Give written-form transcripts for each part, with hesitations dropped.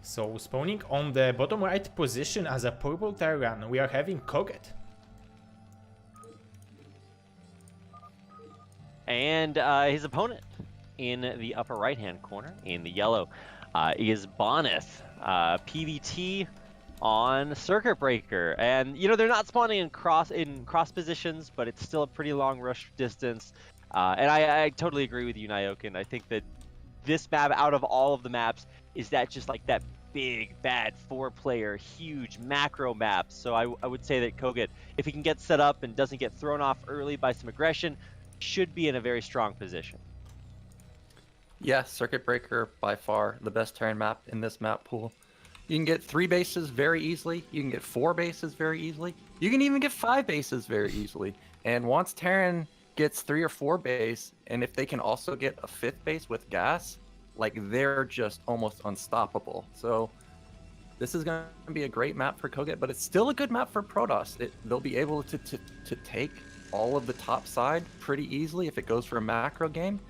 So spawning on the bottom right position as a purple Terran, we are having kogeT. And his opponent in the upper right-hand corner, in the yellow, is Bonyth. PvT on Circuit Breaker. And, you know, they're not spawning in cross positions, but it's still a pretty long rush distance. And I totally agree with you, Nyokin. I think that this map, out of all of the maps, is that just like that big, bad 4-player, huge macro map. So I would say that kogeT, if he can get set up and doesn't get thrown off early by some aggression, should be in a very strong position. Yeah, Circuit Breaker, by far the best Terran map in this map pool. You can get 3 bases very easily. You can get 4 bases very easily. You can even get 5 bases very easily. And once Terran gets 3 or 4 base, and if they can also get a 5th base with gas, like, they're just almost unstoppable. So this is going to be a great map for kogeT, but it's still a good map for Protoss. They'll be able to take all of the top side pretty easily if it goes for a macro game.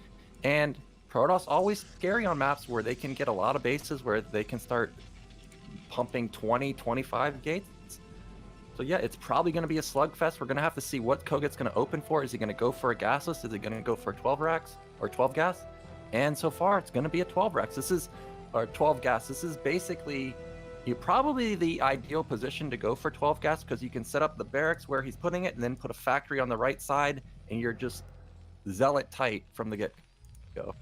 And Protoss always scary on maps where they can get a lot of bases, where they can start pumping 20, 25 gates. So yeah, it's probably going to be a slugfest. We're going to have to see what kogeT's going to open for. Is he going to go for a gasless? Is he going to go for 12 racks or 12 gas? And so far, it's going to be a 12 racks. Or 12 gas. This is basically probably the ideal position to go for 12 gas, because you can set up the barracks where he's putting it and then put a factory on the right side, and you're just zealot tight from the get-go.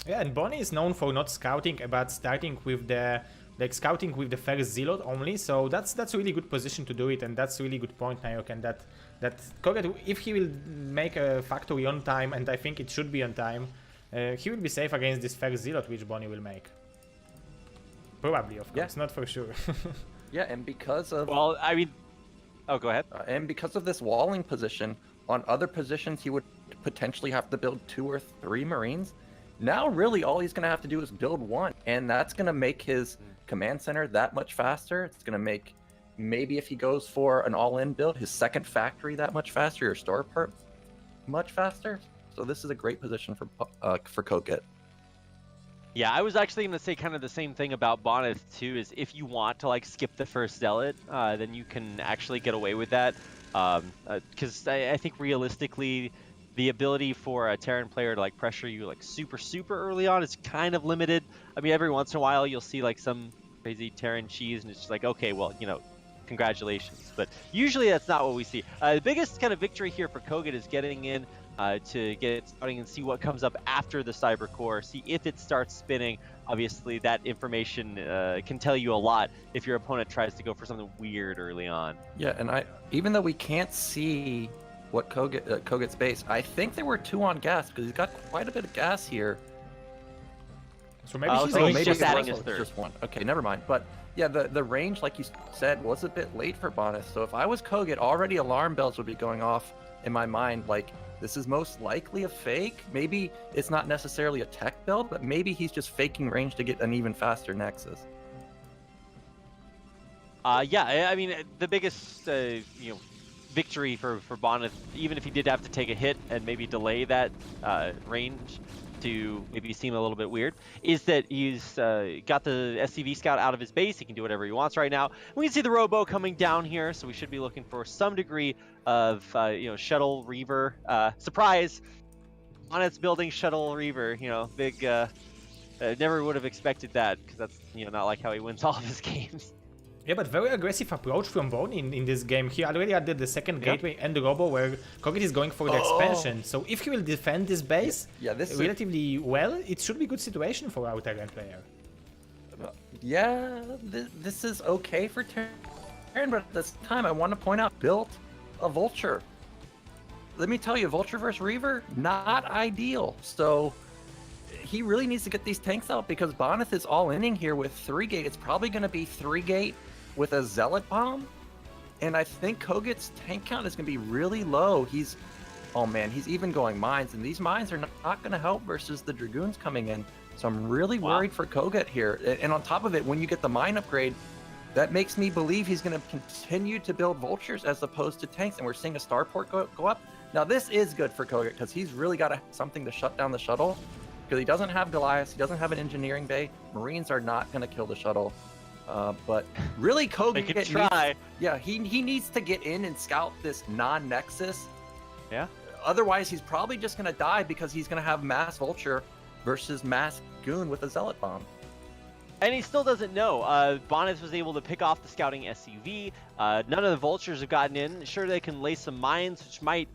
Yeah, and Bonnie is known for not scouting, but starting with the scouting with the first zealot only. So that's a really good position to do it, and that's a really good point, Nyokin, that kogeT, if he will make a factory on time, and I think it should be on time, he will be safe against this first zealot which Bonnie will make. Probably, of course, not for sure. Yeah, and because of... Well, I mean... Oh, go ahead. And because of this walling position, on other positions he would potentially have to build 2 or 3 Marines. Now, really, all he's going to have to do is build 1. And that's going to make his command center that much faster. It's going to make, maybe if he goes for an all-in build, his second factory that much faster, or store perp much faster. So this is a great position for kogeT. Yeah, I was actually going to say kind of the same thing about Bonyth too, is if you want to like skip the first zealot, then you can actually get away with that. Because I think realistically, the ability for a Terran player to like pressure you like super early on is kind of limited. I mean, every once in a while you'll see like some crazy Terran cheese, and it's just like, okay, well, you know, congratulations. But usually that's not what we see. The biggest kind of victory here for kogeT is getting in to get it starting and see what comes up after the Cyber Core, see if it starts spinning. Obviously, that information can tell you a lot if your opponent tries to go for something weird early on. Yeah, and even though we can't see what kogeT's base, I think there were 2 on gas, because he's got quite a bit of gas here. So maybe he's just adding his third. Just 1. Okay, never mind. But yeah, the range, like you said, was a bit late for Bonyth. So if I was kogeT, already alarm bells would be going off in my mind, like, this is most likely a fake. Maybe it's not necessarily a tech build, but maybe he's just faking range to get an even faster Nexus. Yeah, I mean, the biggest victory for Bonyth, even if he did have to take a hit and maybe delay that range to maybe seem a little bit weird, is that he's got the SCV scout out of his base. He can do whatever he wants right now. We can see the Robo coming down here, so we should be looking for some degree of Shuttle Reaver. Surprise! Bonyth's building Shuttle Reaver, big, never would have expected that, because that's not like how he wins all of his games. Yeah, but very aggressive approach from Bonnie in this game. He already added the second gateway and the Robo, where kogeT is going for the expansion. So if he will defend this base relatively well, it should be a good situation for our Terran player. Yeah, this is okay for Terran, but at this time I want to point out, built a Vulture. Let me tell you, Vulture versus Reaver, not ideal. So he really needs to get these tanks out, because Bonyth is all inning here with 3 gate. It's probably going to be 3 gate with a Zealot Bomb. And I think kogeT's tank count is going to be really low. Oh man, he's even going mines. And these mines are not going to help versus the Dragoons coming in. So I'm really worried for kogeT here. And on top of it, when you get the mine upgrade, that makes me believe he's going to continue to build Vultures as opposed to tanks. And we're seeing a Starport go up. Now this is good for kogeT, because he's really got something to shut down the shuttle. because he doesn't have Goliath, he doesn't have an engineering bay. Marines are not going to kill the shuttle. But really, kogeT They could try. he needs to get in and scout this non-nexus. Yeah. Otherwise, he's probably just going to die because he's going to have mass vulture versus mass goon with a zealot bomb. And he still doesn't know. Bonyth was able to pick off the scouting SUV. None of the vultures have gotten in. Sure, they can lay some mines, which might,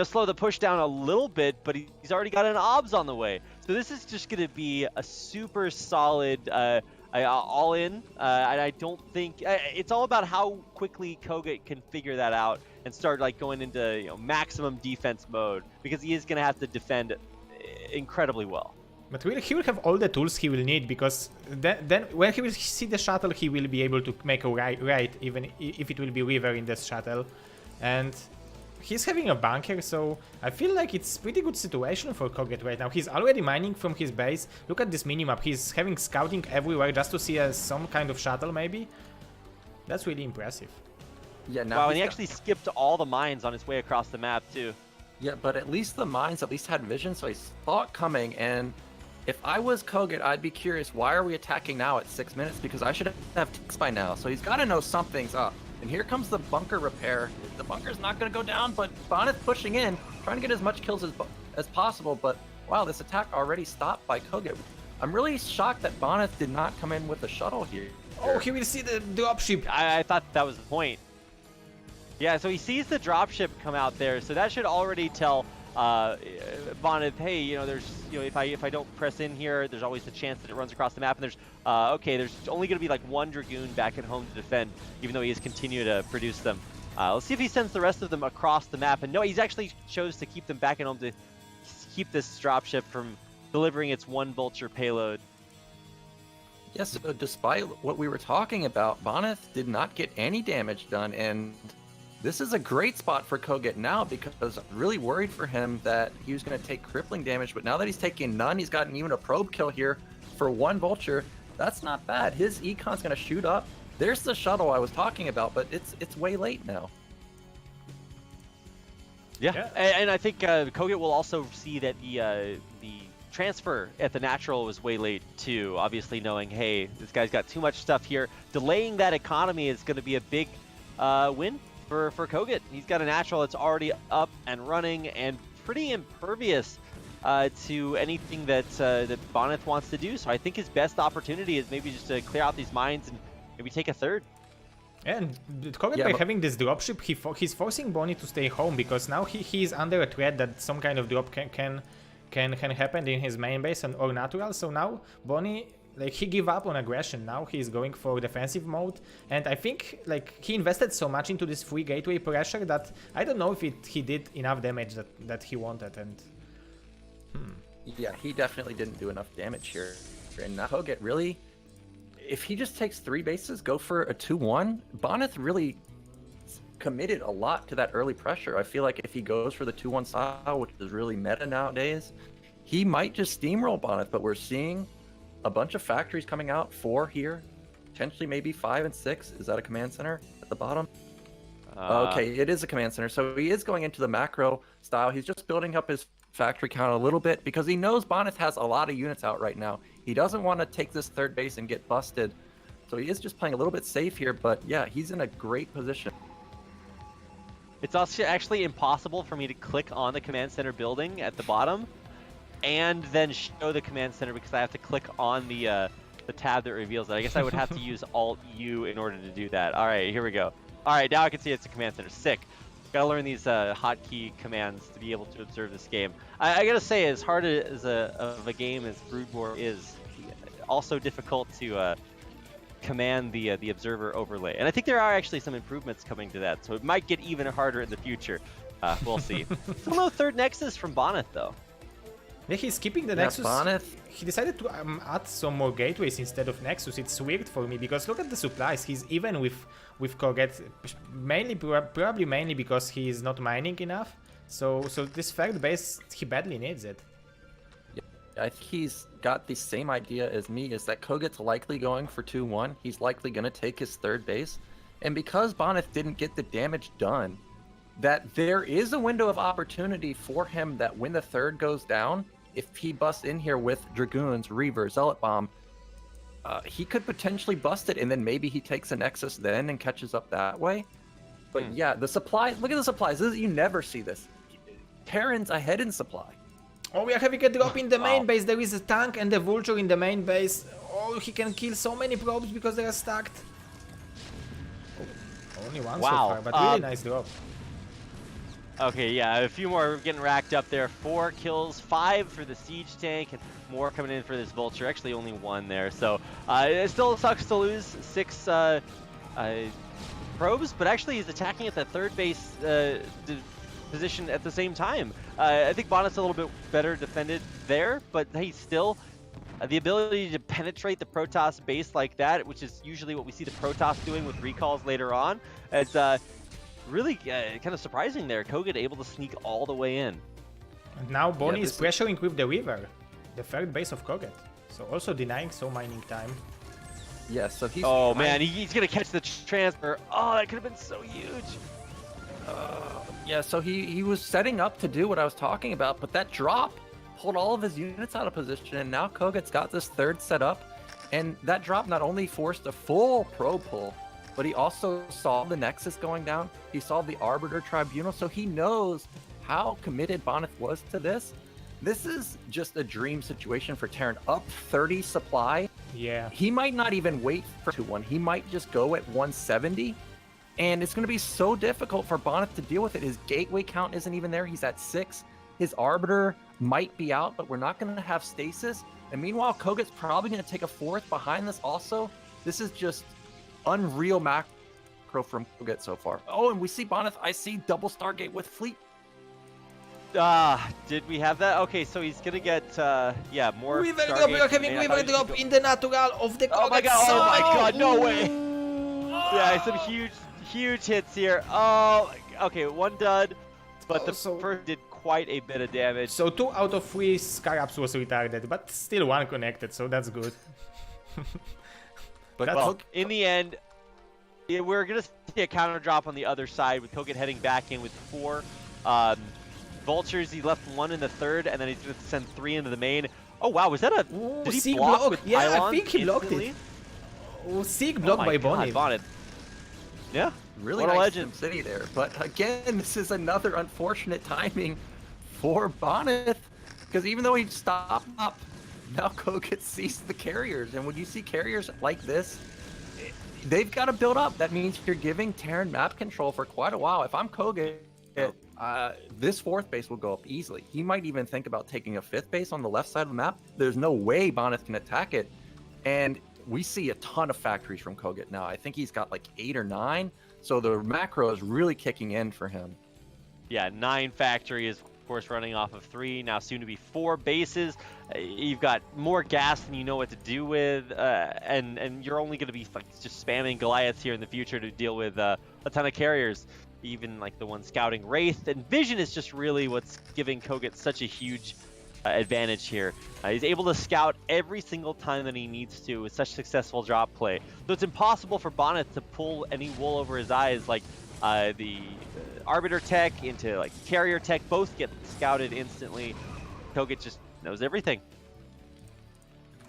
slow the push down a little bit, but he's already got an OBS on the way. So this is just going to be a super solid all-in. And I don't think... it's all about how quickly kogeT can figure that out and start going into maximum defense mode, because he is going to have to defend incredibly well. But he will have all the tools he will need, because then when he will see the shuttle, he will be able to make a right, even if it will be river in this shuttle. And he's having a bunker, so I feel like it's pretty good situation for kogeT right now. He's already mining from his base. Look at this minimap. He's having scouting everywhere just to see some kind of shuttle, maybe. That's really impressive. Yeah. Now wow, and he actually skipped all the mines on his way across the map, too. Yeah, but at least the mines had vision, so he saw it coming. And if I was kogeT, I'd be curious, why are we attacking now at 6 minutes? Because I should have ticks by now. So he's got to know something's up. And here comes the bunker repair. The bunker's not going to go down, but Bonyth pushing in, trying to get as much kills as possible. But wow, this attack already stopped by kogeT. I'm really shocked that Bonyth did not come in with a shuttle here. Oh, he will see the dropship. I thought that was the point. Yeah, so he sees the dropship come out there, so that should already tell Bonyth, hey, there's, if I don't press in here, there's always the chance that it runs across the map, and there's, okay, there's only going to be like one Dragoon back at home to defend, even though he has continued to produce them. Let's see if he sends the rest of them across the map, and no, he's actually chose to keep them back at home to keep this dropship from delivering its one vulture payload. Yes, so despite what we were talking about, Bonyth did not get any damage done, and this is a great spot for kogeT now, because I'm really worried for him that he was going to take crippling damage, but now that he's taking none, he's gotten even a probe kill here for one vulture. That's not bad. His econ's going to shoot up. There's the shuttle I was talking about, but it's way late now. Yeah. And I think kogeT will also see that the transfer at the natural was way late too, obviously knowing, hey, this guy's got too much stuff here. Delaying that economy is going to be a big win for kogeT. He's got a natural that's already up and running and pretty impervious to anything that Bonyth wants to do. So I think his best opportunity is maybe just to clear out these mines and maybe take a third. And kogeT, by having this dropship, he's forcing Bonyth to stay home, because now he's under a threat that some kind of drop can happen in his main base or natural. So now Bonyth, he gave up on aggression. Now he's going for defensive mode, and I think he invested so much into this free gateway pressure that I don't know if he did enough damage that he wanted. And yeah, he definitely didn't do enough damage here. And now kogeT really, if he just takes 3 bases, go for a 2-1, Bonyth really committed a lot to that early pressure. I feel like if he goes for the 2-1 style, which is really meta nowadays, he might just steamroll Bonyth. But we're seeing a bunch of factories coming out, 4 here, potentially maybe 5 and 6. Is that a command center at the bottom? Okay, it is a command center. So he is going into the macro style. He's just building up his factory count a little bit because he knows Bonyth has a lot of units out right now. He doesn't want to take this 3rd base and get busted. So he is just playing a little bit safe here, but yeah, he's in a great position. It's also actually impossible for me to click on the command center building at the bottom and then show the command center, because I have to click on the tab that reveals it. I guess I would have to use Alt-U in order to do that. All right, here we go. All right, now I can see it's a command center. Sick. Gotta learn these hotkey commands to be able to observe this game. I gotta say, as hard as of a game as Brood War is, also difficult to command the observer overlay. And I think there are actually some improvements coming to that, so it might get even harder in the future. We'll see. Still no 3rd Nexus from Bonyth, though. Yeah, he's skipping the Nexus. Bonyth. He decided to add some more gateways instead of Nexus. It's weird for me, because look at the supplies. He's even with kogeT, probably mainly because he is not mining enough. So this 3rd base, he badly needs it. Yeah, I think he's got the same idea as me, is that kogeT's likely going for 2-1. He's likely going to take his 3rd base. And because Bonyth didn't get the damage done, that there is a window of opportunity for him that when the 3rd goes down, if he busts in here with Dragoons, Reaver, Zealot Bomb, he could potentially bust it, and then maybe he takes a Nexus then and catches up that way. But yeah, the supplies, look at the supplies. You never see this. Terran's ahead in supply. Oh, we are having a drop in the main base. There is a tank and a vulture in the main base. Oh, he can kill so many probes because they are stacked. Oh, only one so far, but really nice drop. Okay, yeah, a few more getting racked up there. 4 kills, 5 for the siege tank, and more coming in for this vulture. Actually, only 1 there. So it still sucks to lose 6 probes, but actually he's attacking at the third base position at the same time. I think Bonyth's a little bit better defended there, but he's still the ability to penetrate the Protoss base like that, which is usually what we see the Protoss doing with recalls later on. It's really kind of surprising there. kogeT able to sneak all the way in. And now Bony is pressuring with the Weaver, the third base of kogeT. So also denying so mining time. Yeah, so he's... Oh man, he's gonna catch the transfer. Oh, that could have been so huge. Yeah, so he was setting up to do what I was talking about, but that drop pulled all of his units out of position, and now kogeT's got this third set up, and that drop not only forced a full pro pull, but he also saw the Nexus going down, he saw the Arbiter Tribunal, so he knows how committed Bonyth was to this. This is just a dream situation for Terran. Up 30 supply. Yeah. He might not even wait for 2-1. He might just go at 170. And it's going to be so difficult for Bonyth to deal with it. His gateway count isn't even there. He's at 6. His Arbiter might be out, but we're not going to have stasis. And meanwhile, kogeT's probably going to take a 4th behind this also. This is just unreal macro from kogeT so far. Oh, and we see Bonyth. I see double Stargate with Fleet. Did we have that? Okay, so he's gonna get, yeah, more. Weaver drop, we are having Weaver drop in the natural of the kogeT. Oh my god, oh my god, no way! Yeah, some huge hits here. Oh, okay, 1 dud, but the first did quite a bit of damage. So 2 out of 3 Scarabs was retarded, but still 1 connected, so that's good. But well, in the end, we're gonna see a counter drop on the other side with kogeT heading back in with 4. Vultures, he left 1 in the third, and then he's going to send 3 into the main. Oh wow, was that a... did he block with Yeah, pylons I think he blocked instantly? it. Oh, sick block by Bonyth. Yeah, really what nice a legend. City there. But again, this is another unfortunate timing for Bonyth, because even though he stopped up, now kogeT sees the carriers, and when you see carriers like this, they've got to build up. That means you're giving Terran map control for quite a while. If I'm kogeT, this 4th base will go up easily. He might even think about taking a 5th base on the left side of the map. There's no way Bonyth can attack it. And we see a ton of factories from kogeT now. I think he's got like 8 or 9. So the macro is really kicking in for him. Yeah, 9 factories, of course, running off of 3, now soon to be 4 bases. You've got more gas than you know what to do with, and you're only going to be like just spamming Goliaths here in the future to deal with a ton of carriers. Even like the one scouting Wraith, and Vision is just really what's giving kogeT such a huge advantage here. He's able to scout every single time that he needs to with such successful drop play. So it's impossible for Bonyth to pull any wool over his eyes. Like the Arbiter tech into like carrier tech, both get scouted instantly. kogeT just knows everything.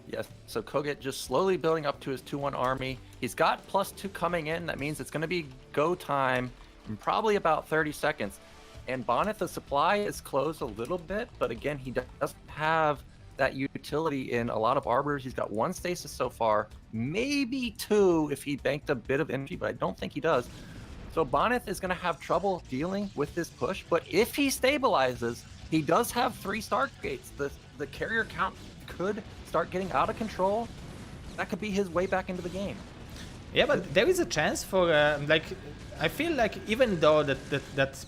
Yes, so kogeT just slowly building up to his 2-1 army. He's got +2 coming in. That means it's going to be go time in probably about 30 seconds. And Bonyth, the supply is closed a little bit, but again, he doesn't have that utility in a lot of Arbiters. He's got 1 stasis so far, maybe 2 if he banked a bit of energy, but I don't think he does. So Bonyth is going to have trouble dealing with this push, but if he stabilizes, he does have 3 Stargates. The carrier count could start getting out of control. That could be his way back into the game. Yeah, but there is a chance for, I feel like even though that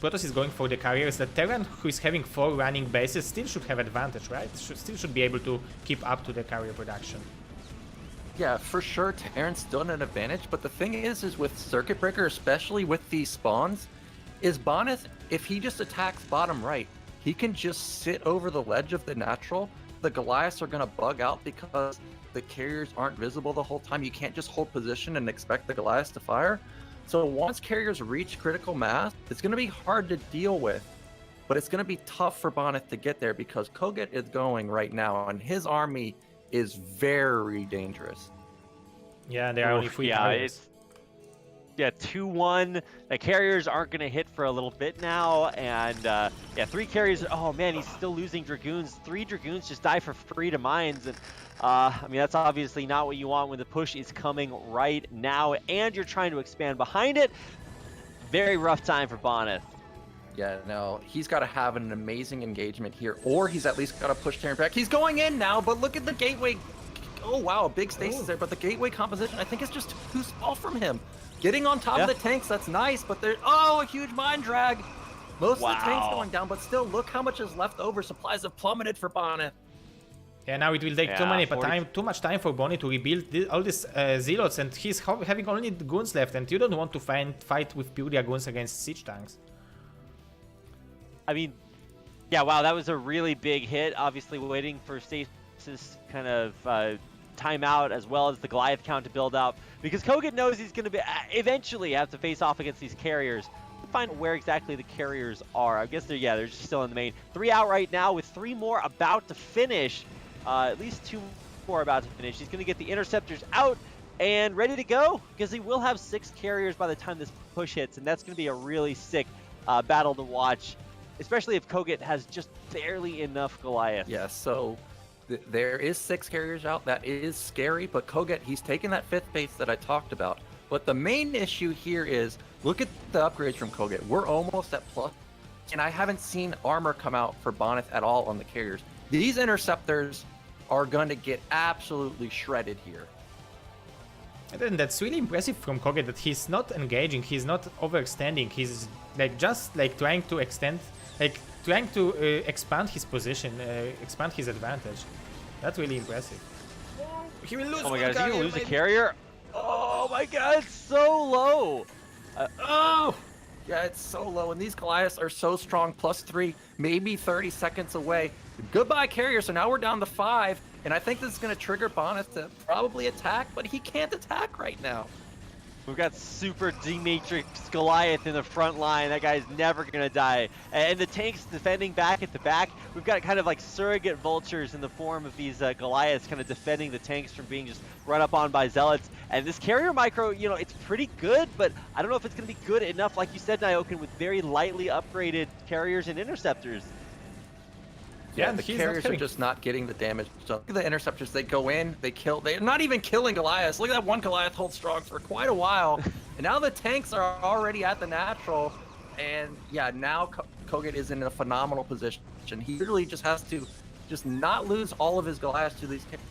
Protoss is going for the carriers, that Terran, who is having 4 running bases, still should have advantage, right? Still should be able to keep up to the carrier production. Yeah, for sure, Terran's still in an advantage, but the thing is with Circuit Breaker, especially with these spawns, is Bonyth, if he just attacks bottom right, he can just sit over the ledge of the natural. The Goliaths are going to bug out because the carriers aren't visible the whole time. You can't just hold position and expect the Goliaths to fire. So once carriers reach critical mass, it's going to be hard to deal with. but it's going to be tough for Bonyth to get there because kogeT is going right now, and his army is very dangerous. Yeah, there are only 3 yeah, carriers. Yeah, 2-1. The carriers aren't going to hit for a little bit now. And yeah, 3 carriers. Oh, man, he's still losing Dragoons. 3 Dragoons just die for free to mines. And I mean, that's obviously not what you want when the push is coming right now. And you're trying to expand behind it. Very rough time for Bonyth. Yeah, no, he's got to have an amazing engagement here, or he's at least got to push Terran back. He's going in now, but look at the gateway. Oh, wow, a big stasis there, but the gateway composition, I think, is just too small from him. Getting on top of the tanks, that's nice, but there's, oh, a huge mine drag. Most of the tanks going down, but still, look how much is left over. Supplies have plummeted for Bonyth. Yeah, now it will take too much time for Bonyth to rebuild all these zealots, and he's having only the goons left, and you don't want to fight with pure dragoons against siege tanks. I mean, yeah, wow, that was a really big hit. Obviously, waiting for stasis kind of timeout as well as the Goliath count to build up, because kogeT knows he's going to be eventually have to face off against these carriers. Find where exactly the carriers are. I guess they're just still in the main. 3 out right now with 3 more about to finish. At least 2 more about to finish. He's going to get the interceptors out and ready to go, because he will have 6 carriers by the time this push hits, and that's going to be a really sick battle to watch, especially if kogeT has just barely enough Goliath. Yeah, so there is 6 carriers out. That is scary, but kogeT, he's taking that 5th base that I talked about. But the main issue here is, look at the upgrades from kogeT. We're almost at plus, and I haven't seen armor come out for Bonyth at all on the carriers. These interceptors are going to get absolutely shredded here. And then that's really impressive from kogeT that he's not engaging, he's not overextending, he's like just like trying to extend, like trying to expand his position, expand his advantage. That's really impressive. He will lose. Oh my god, is he gonna lose a carrier? Oh my god, it's so low. Oh! Yeah, it's so low, and these Goliaths are so strong, +3, maybe 30 seconds away. Goodbye, carrier, so now we're down to 5, and I think this is going to trigger Bonyth to probably attack, but he can't attack right now. We've got super D-Matrix Goliath in the front line. That guy's never going to die. And the tanks defending back at the back. We've got kind of like surrogate vultures in the form of these Goliaths kind of defending the tanks from being just run up on by zealots. And this carrier micro, you know, it's pretty good, but I don't know if it's going to be good enough, like you said, Nyoken, with very lightly upgraded carriers and interceptors. Yeah, the carriers are just not getting the damage. So look at the interceptors. They go in, they kill. They're not even killing Goliaths. Look at that one Goliath hold strong for quite a while. And now the tanks are already at the natural. And yeah, now kogeT is in a phenomenal position. He really just has to just not lose all of his Goliaths to these carriers.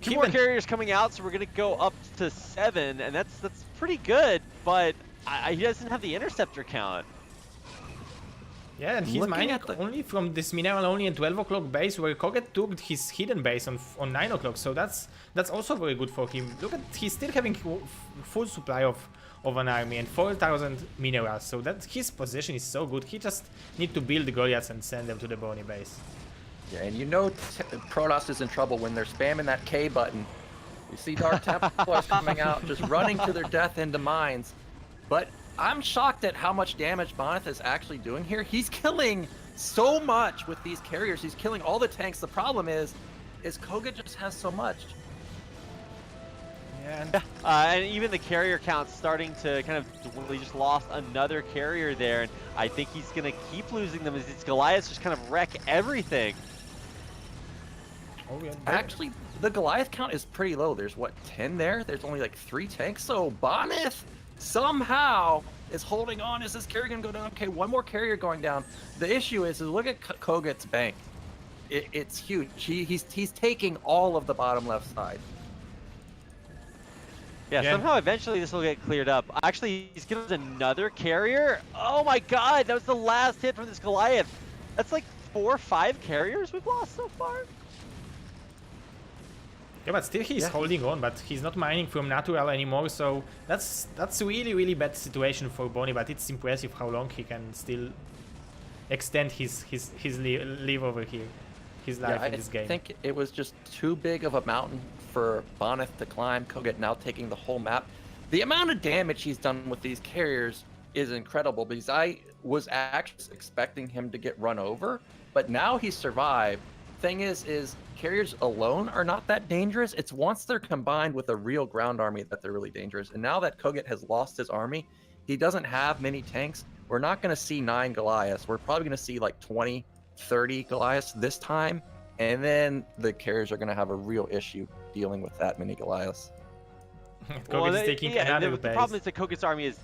2 more carriers coming out, so we're going to go up to 7. And that's pretty good, but he doesn't have the interceptor count. Yeah, and he's mining only from this mineral only at 12 o'clock base, where kogeT took his hidden base on 9 o'clock, so that's also very good for him. Look at, he's still having full supply of an army and 4,000 minerals, so that his position is so good. He just need to build the Goliaths and send them to the Bony base. Yeah, and you know Protoss is in trouble when they're spamming that K button. You see Dark Templars coming out, just running to their death into mines. But I'm shocked at how much damage Bonyth is actually doing here. He's killing so much with these carriers. He's killing all the tanks. The problem is kogeT just has so much. Yeah, and even the carrier count's starting to kind of dwindle. He just lost another carrier there, and I think he's going to keep losing them as these Goliaths just kind of wreck everything. Oh, yeah. Actually, the Goliath count is pretty low. There's, what, 10 there? There's only like 3 tanks, so Bonyth somehow is holding on. Is this carrier gonna go down? Okay, 1 more carrier going down. The issue is look at kogeT's bank. It's huge. He's taking all of the bottom left side. Yeah, somehow eventually this will get cleared up. Actually, he's gonna lose another carrier. Oh my god, that was the last hit from this Goliath. That's like 4 or 5 carriers we've lost so far. Yeah, but still he's holding on, but he's not mining from natural anymore, so that's really, really bad situation for Bony, but it's impressive how long he can still extend his live over here, his life in this game. I think it was just too big of a mountain for Bonyth to climb. kogeT now taking the whole map. The amount of damage he's done with these carriers is incredible, because was actually expecting him to get run over, but now he survived. Thing is carriers alone are not that dangerous. It's once they're combined with a real ground army that they're really dangerous. And now that kogeT has lost his army, he doesn't have many tanks. We're not going to see 9 Goliaths. We're probably going to see like 20, 30 Goliaths this time. And then the carriers are going to have a real issue dealing with that many Goliaths. kogeT is taking another the base. problem is that kogeT's army is...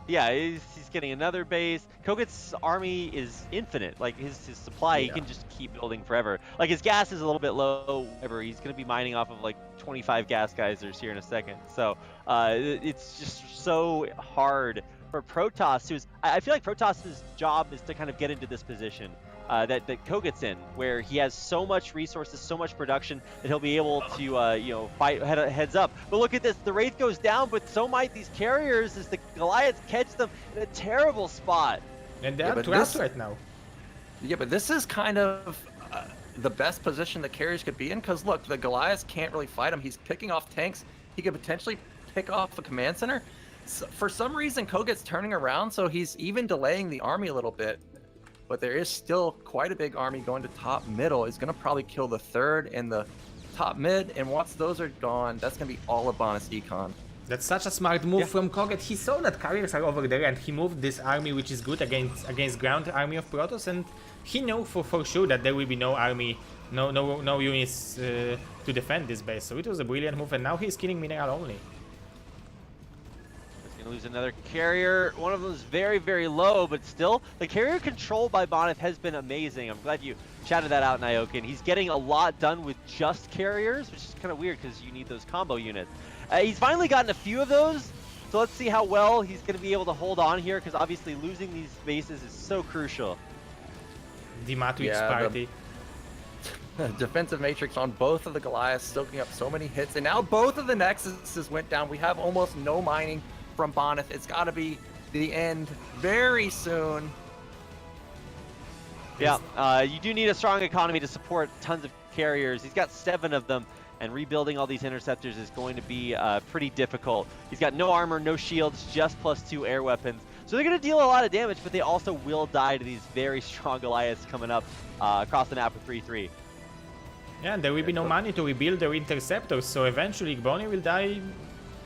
Yeah, he's getting another base. kogeT's army is infinite. Like, his supply, he can just keep building forever. Like, his gas is a little bit low, whatever. He's going to be mining off of, like, 25 gas geysers here in a second. So, it's just so hard for Protoss, who's... I feel like Protoss's job is to kind of get into this position that kogeT's in, where he has so much resources, so much production, that he'll be able to, you know, fight heads up. But look at this, the Wraith goes down, but so might these carriers as the Goliaths catch them in a terrible spot. And they're trapped right now. Yeah, but this is kind of the best position the carriers could be in, because look, the Goliaths can't really fight him. He's picking off tanks. He could potentially pick off a command center. So for some reason, kogeT's turning around, so he's even delaying the army a little bit. But there is still quite a big army going to top middle. He's going to probably kill the third and the top mid, and once those are gone, that's going to be all of Bonyth's econ. That's such a smart move from kogeT. He saw that carriers are over there and he moved this army, which is good against ground army of Protoss, and he knew for sure that there will be no army, no units to defend this base. So it was a brilliant move, and now he's killing mineral only. Lose another carrier. One of them is very, very low, but still, the carrier control by Bonyth has been amazing. I'm glad you shouted that out, Nyokin. He's getting a lot done with just carriers, which is kind of weird because you need those combo units. He's finally gotten a few of those, so let's see how well he's going to be able to hold on here, because obviously losing these bases is so crucial. The Matrix party. The defensive matrix on both of the Goliaths, soaking up so many hits, and now both of the Nexuses went down. We have almost no mining from Bonyth. It's got to be the end very soon. Yeah, you do need a strong economy to support tons of carriers. He's got 7 of them, and rebuilding all these interceptors is going to be pretty difficult. He's got no armor, no shields, just +2 air weapons. So they're going to deal a lot of damage, but they also will die to these very strong Goliaths coming up across the map with 3-3. Yeah, and there will be no money to rebuild their interceptors, so eventually Bonyth will die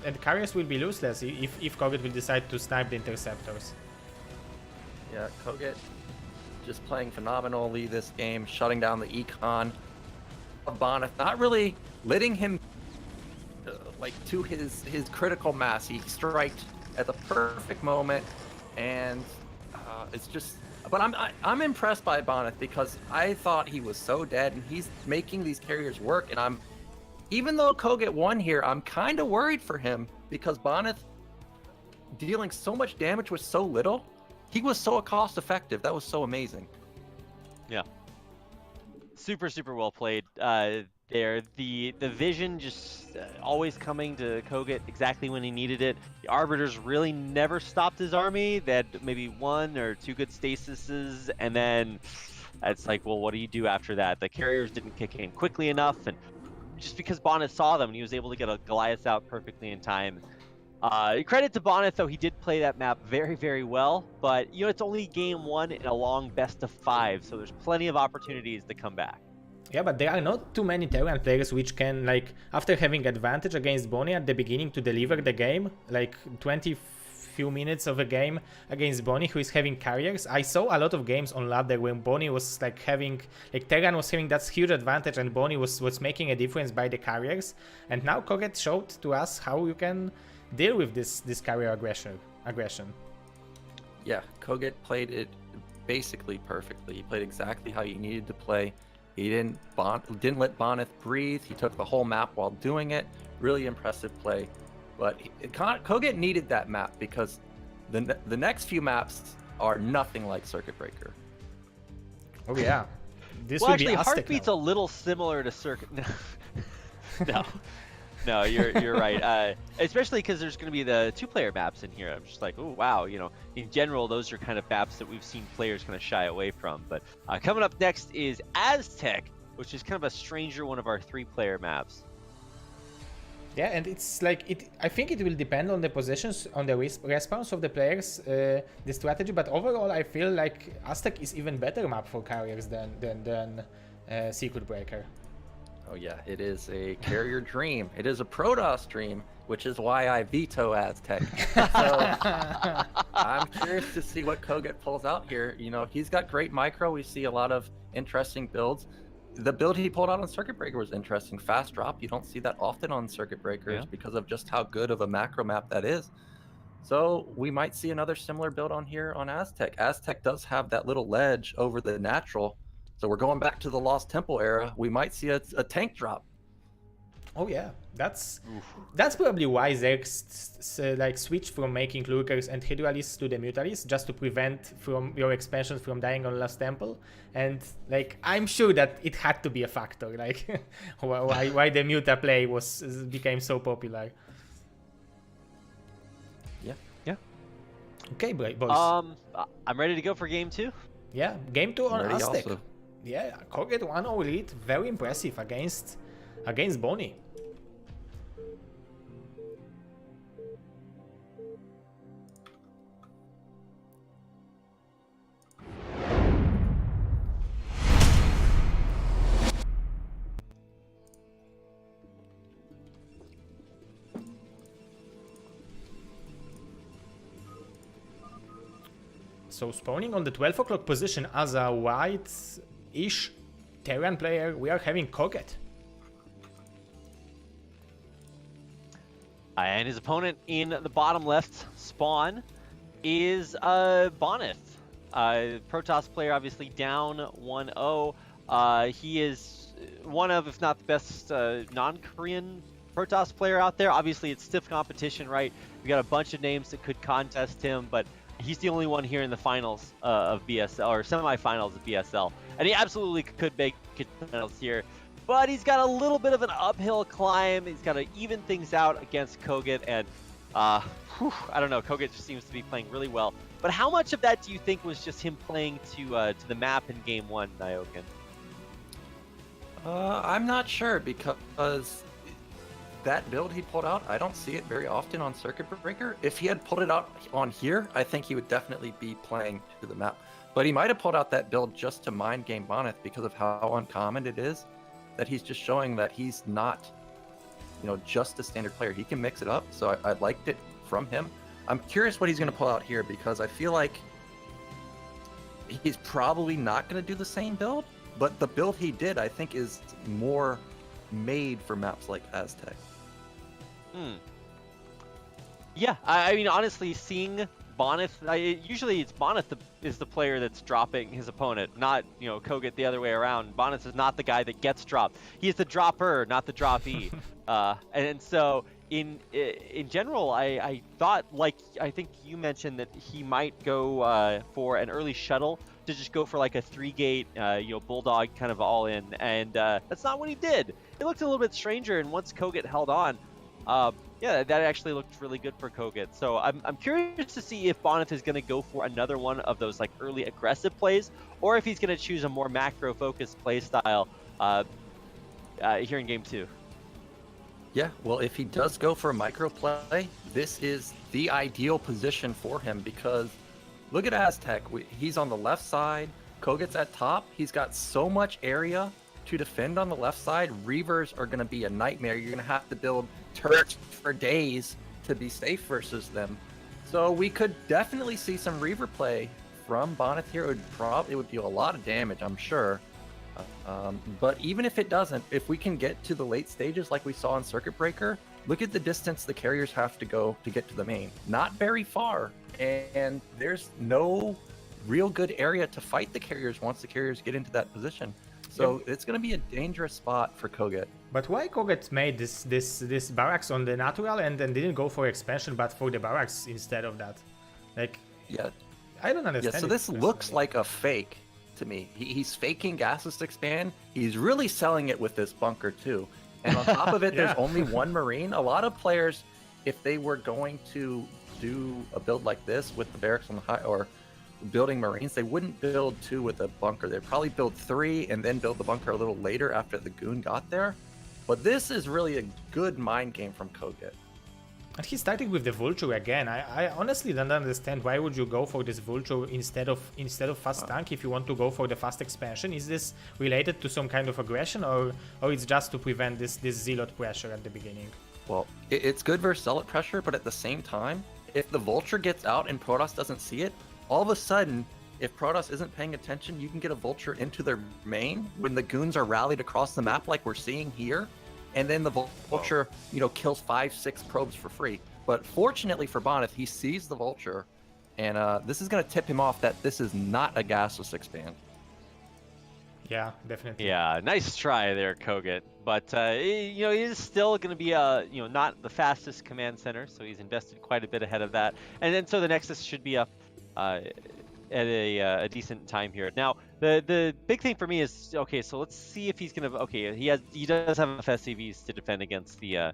and carriers will be useless if kogeT will decide to snipe the interceptors. Yeah, kogeT just playing phenomenally this game, shutting down the econ of Bonyth, not really letting him like to his critical mass. He striked at the perfect moment, and it's just. But I'm impressed by Bonyth, because I thought he was so dead, and he's making these carriers work, and even though kogeT won here, I'm kind of worried for him, because Bonyth dealing so much damage with so little, he was so cost effective. That was so amazing. Yeah. Super, super well played there. The vision just always coming to kogeT exactly when he needed it. The Arbiters really never stopped his army. They had maybe 1 or 2 good stasises, and then it's like, well, what do you do after that? The carriers didn't kick in quickly enough, and just because Bonyth saw them and he was able to get a Goliath out perfectly in time. Credit to Bonyth, though, he did play that map very, very well, but you know, it's only game 1 in a long best of 5, so there's plenty of opportunities to come back. Yeah, but there are not too many Terran players which can, like, after having advantage against Bonyth at the beginning to deliver the game, like 20 few minutes of a game against Bonyth, who is having carriers. I saw a lot of games on ladder when Bonyth was like having, like Terran was having that huge advantage and Bonyth was making a difference by the carriers. And now kogeT showed to us how you can deal with this carrier aggression. Yeah, kogeT played it basically perfectly. He played exactly how you needed to play. He didn't let Bonyth breathe. He took the whole map while doing it. Really impressive play. But kogeT needed that map, because the next few maps are nothing like Circuit Breaker. Oh yeah, this well, will actually, be Aztec Heartbeat's now. a little similar to Circuit. No, you're right. Especially because there's going to be the 2-player maps in here. I'm just like, oh wow, you know, in general, those are kind of maps that we've seen players kind of shy away from. But coming up next is Aztec, which is kind of a stranger one of our 3-player maps. Yeah, and it's like I think it will depend on the positions, on the response of the players, the strategy. But overall, I feel like Aztec is even better map for carriers than Secret Breaker. Oh yeah, it is a carrier dream. It is a Protoss dream, which is why I veto Aztec. So I'm curious to see what kogeT pulls out here. You know, he's got great micro. We see a lot of interesting builds. The build he pulled out on Circuit Breaker was interesting. Fast drop, you don't see that often on Circuit Breakers because of just how good of a macro map that is. So we might see another similar build on here on Aztec. Aztec does have that little ledge over the natural. So we're going back to the Lost Temple era. We might see a tank drop. Oh yeah, that's probably why Zerg like switched from making Lurkers and Hydralisks to the Mutalisks, just to prevent from your expansions from dying on Lost Temple. And like I'm sure that it had to be a factor, like why the Muta play became so popular. Yeah. Okay, boys. I'm ready to go for game 2. Yeah, game 2 on Aztec. Also. Yeah, kogeT 1-0 lead, very impressive against Bonyth. So spawning on the 12 o'clock position as a white-ish Terran player, we are having kogeT. And his opponent in the bottom left spawn is Bonyth. Protoss player, obviously down 1-0. He is one of, if not the best non-Korean Protoss player out there. Obviously, it's stiff competition, right? We got a bunch of names that could contest him, but he's the only one here in the finals of BSL, or semifinals of BSL. And he absolutely could make it to the finals here. But he's got a little bit of an uphill climb. He's got to even things out against kogeT, and I don't know, kogeT just seems to be playing really well. But how much of that do you think was just him playing to the map in game 1, Nyoken? I'm not sure, because that build he pulled out, I don't see it very often on Circuit Breaker. If he had pulled it out on here, I think he would definitely be playing to the map. But he might have pulled out that build just to mind game Bonyth because of how uncommon it is. That he's just showing that he's not, just a standard player. He can mix it up, so I liked it from him. I'm curious what he's going to pull out here, because I feel like he's probably not going to do the same build, but the build he did, I think, is more made for maps like Aztec. Yeah, I mean, honestly, seeing Bonyth, usually it's Bonyth is the player that's dropping his opponent, not, kogeT the other way around. Bonyth is not the guy that gets dropped. He is the dropper, not the droppee. And so in general, I thought, like, I think you mentioned that he might go for an early shuttle to just go for like a 3-gate, bulldog kind of all in, and that's not what he did. It looked a little bit stranger, and once kogeT held on, yeah, that actually looked really good for kogeT. So I'm curious to see if Bonyth is going to go for another one of those like early aggressive plays, or if he's going to choose a more macro-focused play style here in game 2. Yeah, well, if he does go for a micro play, this is the ideal position for him, because look at Aztec. He's on the left side. kogeT's at top. He's got so much area to defend on the left side. Reavers are going to be a nightmare. You're going to have to build turrets for days to be safe versus them. So we could definitely see some Reaver play from Bonyth here. It would do a lot of damage, I'm sure. But even if it doesn't, if we can get to the late stages like we saw in Circuit Breaker, look at the distance the carriers have to go to get to the main. Not very far, and there's no real good area to fight the carriers once the carriers get into that position. So it's going to be a dangerous spot for kogeT. But why kogeT made this barracks on the natural and then didn't go for expansion but for the barracks instead of that? Like, yeah, I don't understand. Yeah, so this looks like a fake to me. He's faking gases expand. He's really selling it with this bunker too. And on top of it, there's only one Marine. A lot of players, if they were going to do a build like this with the barracks on the high, or building Marines, they wouldn't build 2 with a bunker. They'd probably build 3 and then build the bunker a little later after the goon got there. But this is really a good mind game from kogeT. And he's starting with the Vulture again. I honestly don't understand why would you go for this Vulture instead of fast tank if you want to go for the fast expansion. Is this related to some kind of aggression, or it's just to prevent this Zealot pressure at the beginning? Well, it's good versus Zealot pressure, but at the same time, if the Vulture gets out and Protoss doesn't see it, all of a sudden, if Protoss isn't paying attention, you can get a Vulture into their main when the goons are rallied across the map like we're seeing here. And then the Vulture, kills 5-6 probes for free. But fortunately for Bonyth, he sees the Vulture, and this is going to tip him off that this is not a gasless expand. Yeah, definitely. Yeah, nice try there, kogeT. But he is still going to be not the fastest command center, so he's invested quite a bit ahead of that. And then so the Nexus should be up at a decent time here. Now, the big thing for me is, okay, so let's see if he's gonna, okay, he does have enough SCVs to defend against the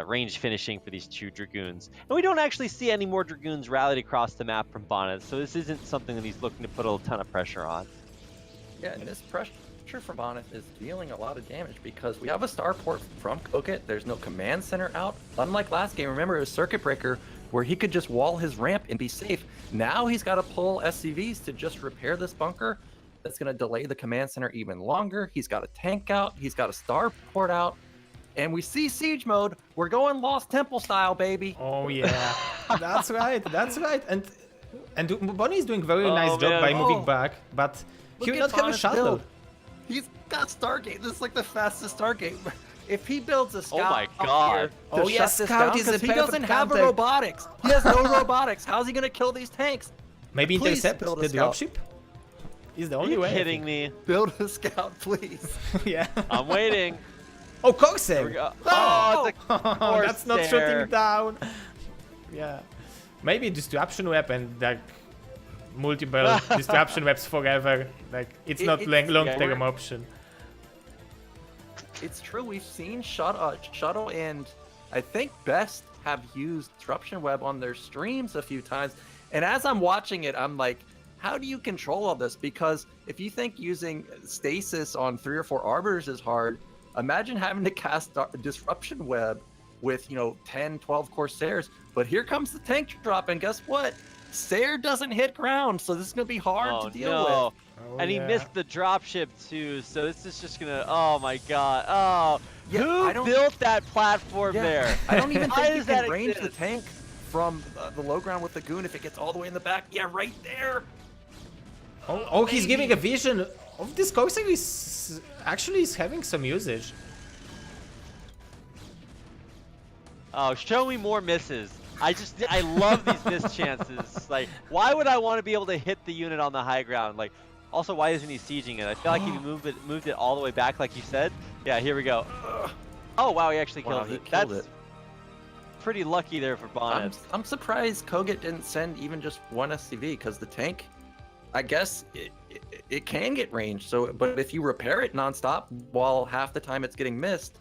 range finishing for these 2 Dragoons. And we don't actually see any more Dragoons rallied across the map from Bonyth, so this isn't something that he's looking to put a ton of pressure on. Yeah, and this pressure from Bonyth is dealing a lot of damage because we have a starport from kogeT. There's no command center out. Unlike last game, remember it was Circuit Breaker where he could just wall his ramp and be safe. Now he's got to pull SCVs to just repair this bunker. That's going to delay the command center even longer. He's got a tank out. He's got a starport out. And we see siege mode. We're going Lost Temple style, baby. Oh yeah, that's right. That's right. And Bonnie is doing very nice job by moving back, but he will not have a shuttle. Build. He's got Stargate. This is like the fastest Stargate. If he builds a scout, oh my god! Oh yeah, scout is a he doesn't have a robotics. He has no robotics. How's he gonna kill these tanks? Maybe intercept the dropship. Is the only way. Are you kidding me? Build a scout, please. Yeah. I'm waiting. Oh, Cogsave! Oh, that's not shooting down. Yeah. Maybe disruption weapon, like multiple disruption webs forever. Like it's not long-term option. It's true. We've seen Shuttle and I think Best have used disruption web on their streams a few times. And as I'm watching it, I'm like, how do you control all this? Because if you think using stasis on 3 or 4 arbiters is hard, imagine having to cast disruption web with 10, 12 Corsairs. But here comes the tank drop, and guess what? Sayer doesn't hit ground, so this is gonna be hard to deal with. Oh, and he missed the dropship too, so this is just gonna. Oh my god! Oh, yeah, who built that platform there? I don't even think you can range exist? the tank from the low ground with the goon if it gets all the way in the back. Yeah, right there. Oh, he's giving a vision of this Corsair is actually having some usage. Oh, show me more misses. I love these miss chances. Like, why would I want to be able to hit the unit on the high ground? Like, also, why isn't he sieging it? I feel like if he moved it all the way back, like you said. Yeah, here we go. Oh wow, he actually killed it. That's pretty lucky there for Bonyth. I'm surprised kogeT didn't send even just one SCV because the tank, I guess it can get ranged. So, but if you repair it nonstop while half the time it's getting missed.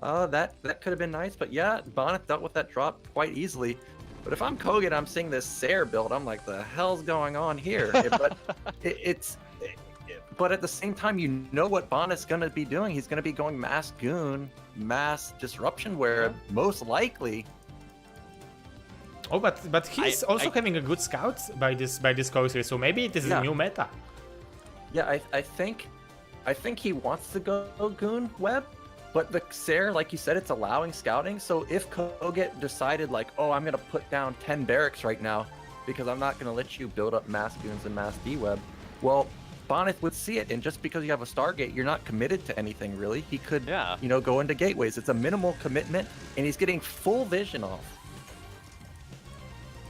That could have been nice, but yeah, Bonyth dealt with that drop quite easily. But if I'm kogeT, I'm seeing this Sayer build. I'm like, the hell's going on here? But at the same time, you know what Bonyth's gonna be doing. He's gonna be going mass goon, mass disruption, where most likely. Oh, but he's also having a good scout by this Corsair, so maybe it is a new meta. Yeah, I think he wants to go goon web. But the Sayer, like you said, it's allowing scouting. So if kogeT decided like, oh, I'm going to put down 10 barracks right now because I'm not going to let you build up mass goons and mass D-web, well, Bonyth would see it. And just because you have a Stargate, you're not committed to anything, really. He could, go into gateways. It's a minimal commitment, and he's getting full vision off.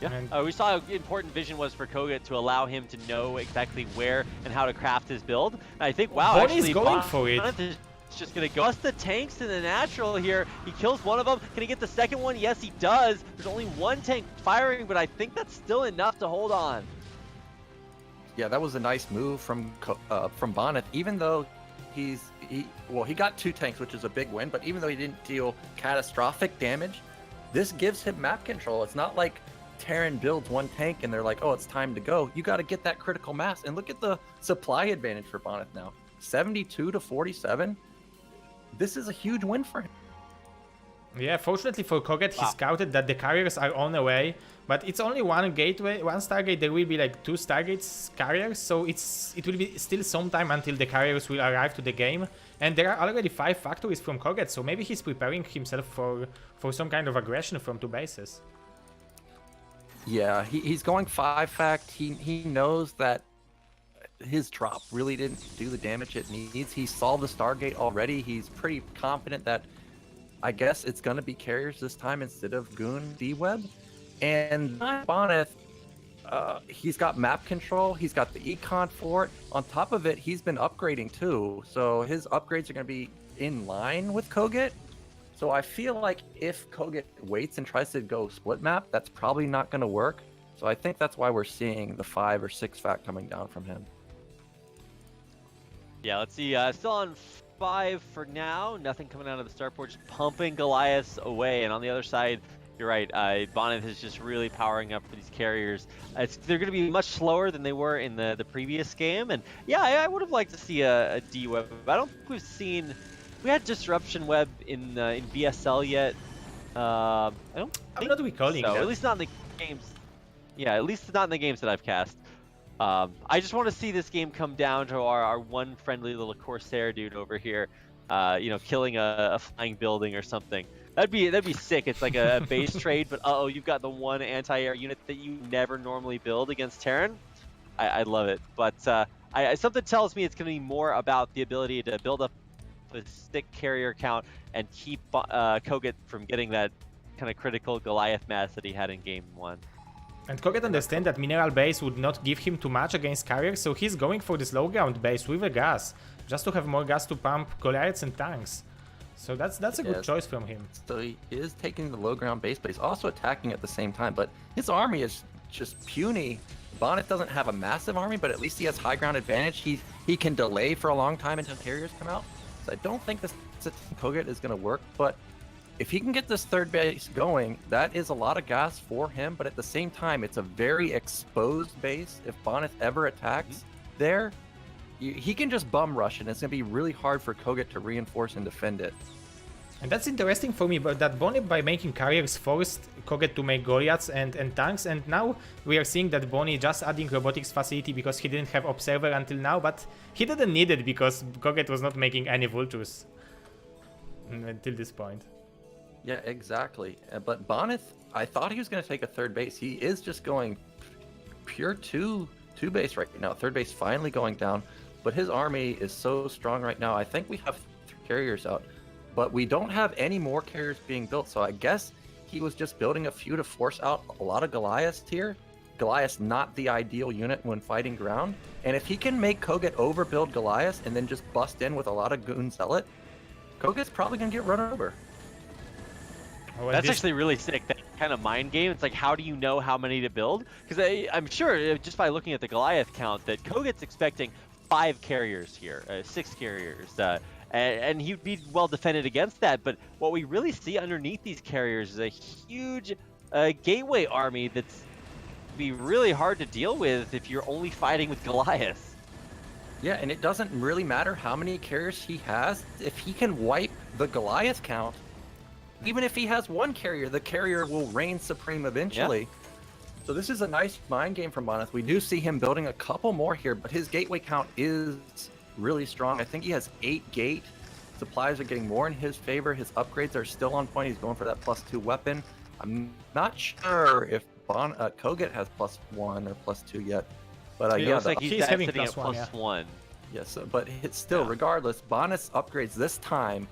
Yeah, we saw how important vision was for kogeT to allow him to know exactly where and how to craft his build. And I think, wow, actually, going for it. Just gonna go bust the tanks in the natural here. He kills one of them. Can he get the second one? Yes, he does. There's only one tank firing, but I think that's still enough to hold on. Yeah, that was a nice move from Bonyth. Even though he got 2 tanks, which is a big win. But even though he didn't deal catastrophic damage, this gives him map control. It's not like Terran builds 1 tank and they're like, oh, it's time to go. You got to get that critical mass. And look at the supply advantage for Bonyth now, 72 to 47. this is a huge win for him. Yeah, fortunately for kogeT, he Wow. scouted that the carriers are on the way, but it's only one gateway, one Stargate. There will be like 2 Stargates carriers, so it will be still some time until the carriers will arrive to the game. And there are already 5 factories from kogeT, so maybe he's preparing himself for some kind of aggression from 2 bases. Yeah, he's going 5 fact. He knows that his drop really didn't do the damage it needs. He saw the Stargate already. He's pretty confident that, I guess it's going to be carriers this time instead of Goon D-Web. And Bonyth, he's got map control. He's got the econ for it. On top of it, he's been upgrading too. So his upgrades are going to be in line with kogeT. So I feel like if kogeT waits and tries to go split map, that's probably not going to work. So I think that's why we're seeing the 5 or 6 fact coming down from him. Yeah, let's see. Still on 5 for now. Nothing coming out of the starport, just pumping Goliaths away. And on the other side, you're right. Bonyth is just really powering up for these carriers. They're going to be much slower than they were in the previous game. And yeah, I would have liked to see a D-Web. I don't think we've seen... We had Disruption Web in BSL yet. I don't think I'm not recalling so. that. At least not in the games. Yeah, at least not in the games that I've cast. I just want to see this game come down to our one friendly little Corsair dude over here, you know, killing a flying building or something. That'd be sick. It's like a base trade, but you've got the one anti-air unit that you never normally build against Terran. I love it, but something tells me it's going to be more about the ability to build up a stick carrier count and keep kogeT from getting that kind of critical Goliath mass that he had in game 1. And kogeT understands that mineral base would not give him too much against carriers, so he's going for this low ground base with a gas, just to have more gas to pump Goliaths and tanks. So that's a good choice from him. So he is taking the low ground base, but he's also attacking at the same time. But his army is just puny. Bonyth doesn't have a massive army, but at least he has high ground advantage. He can delay for a long time until carriers come out. So I don't think this kogeT is going to work, but if he can get this third base going, that is a lot of gas for him, but at the same time, it's a very exposed base. If Bonyth ever attacks there, he can just bum rush, and it's going to be really hard for kogeT to reinforce and defend it. And that's interesting for me, but that Bonyth, by making carriers, forced kogeT to make Goliaths and tanks, and now we are seeing that Bonyth just adding robotics facility because he didn't have Observer until now, but he didn't need it because kogeT was not making any Vultures until this point. Yeah, exactly. But Bonyth, I thought he was going to take a third base. He is just going pure two base right now. Third base finally going down, but his army is so strong right now. I think we have 3 carriers out, but we don't have any more carriers being built. So I guess he was just building a few to force out a lot of Goliaths here. Goliath's not the ideal unit when fighting ground. And if he can make kogeT overbuild Goliath and then just bust in with a lot of Goon Zealot, kogeT's probably going to get run over. Oh, That's actually really sick, that kind of mind game. It's like, how do you know how many to build? Because I'm sure, just by looking at the Goliath count, that kogeT's expecting 5 carriers here, 6 carriers, and he'd be well defended against that. But what we really see underneath these carriers is a huge gateway army that's be really hard to deal with if you're only fighting with Goliath. Yeah, and it doesn't really matter how many carriers he has. If he can wipe the Goliath count, even if he has 1 carrier, the carrier will reign supreme eventually. Yeah. So this is a nice mind game from Bonyth. We do see him building a couple more here, but his gateway count is really strong. I think he has 8 gate. Supplies are getting more in his favor. His upgrades are still on point. He's going for that +2 weapon. I'm not sure if kogeT has +1 or +2 yet. But it yeah, looks like he's having sitting at +1, yeah. +1. Yes, but it's still, regardless, Bonyth's upgrades this time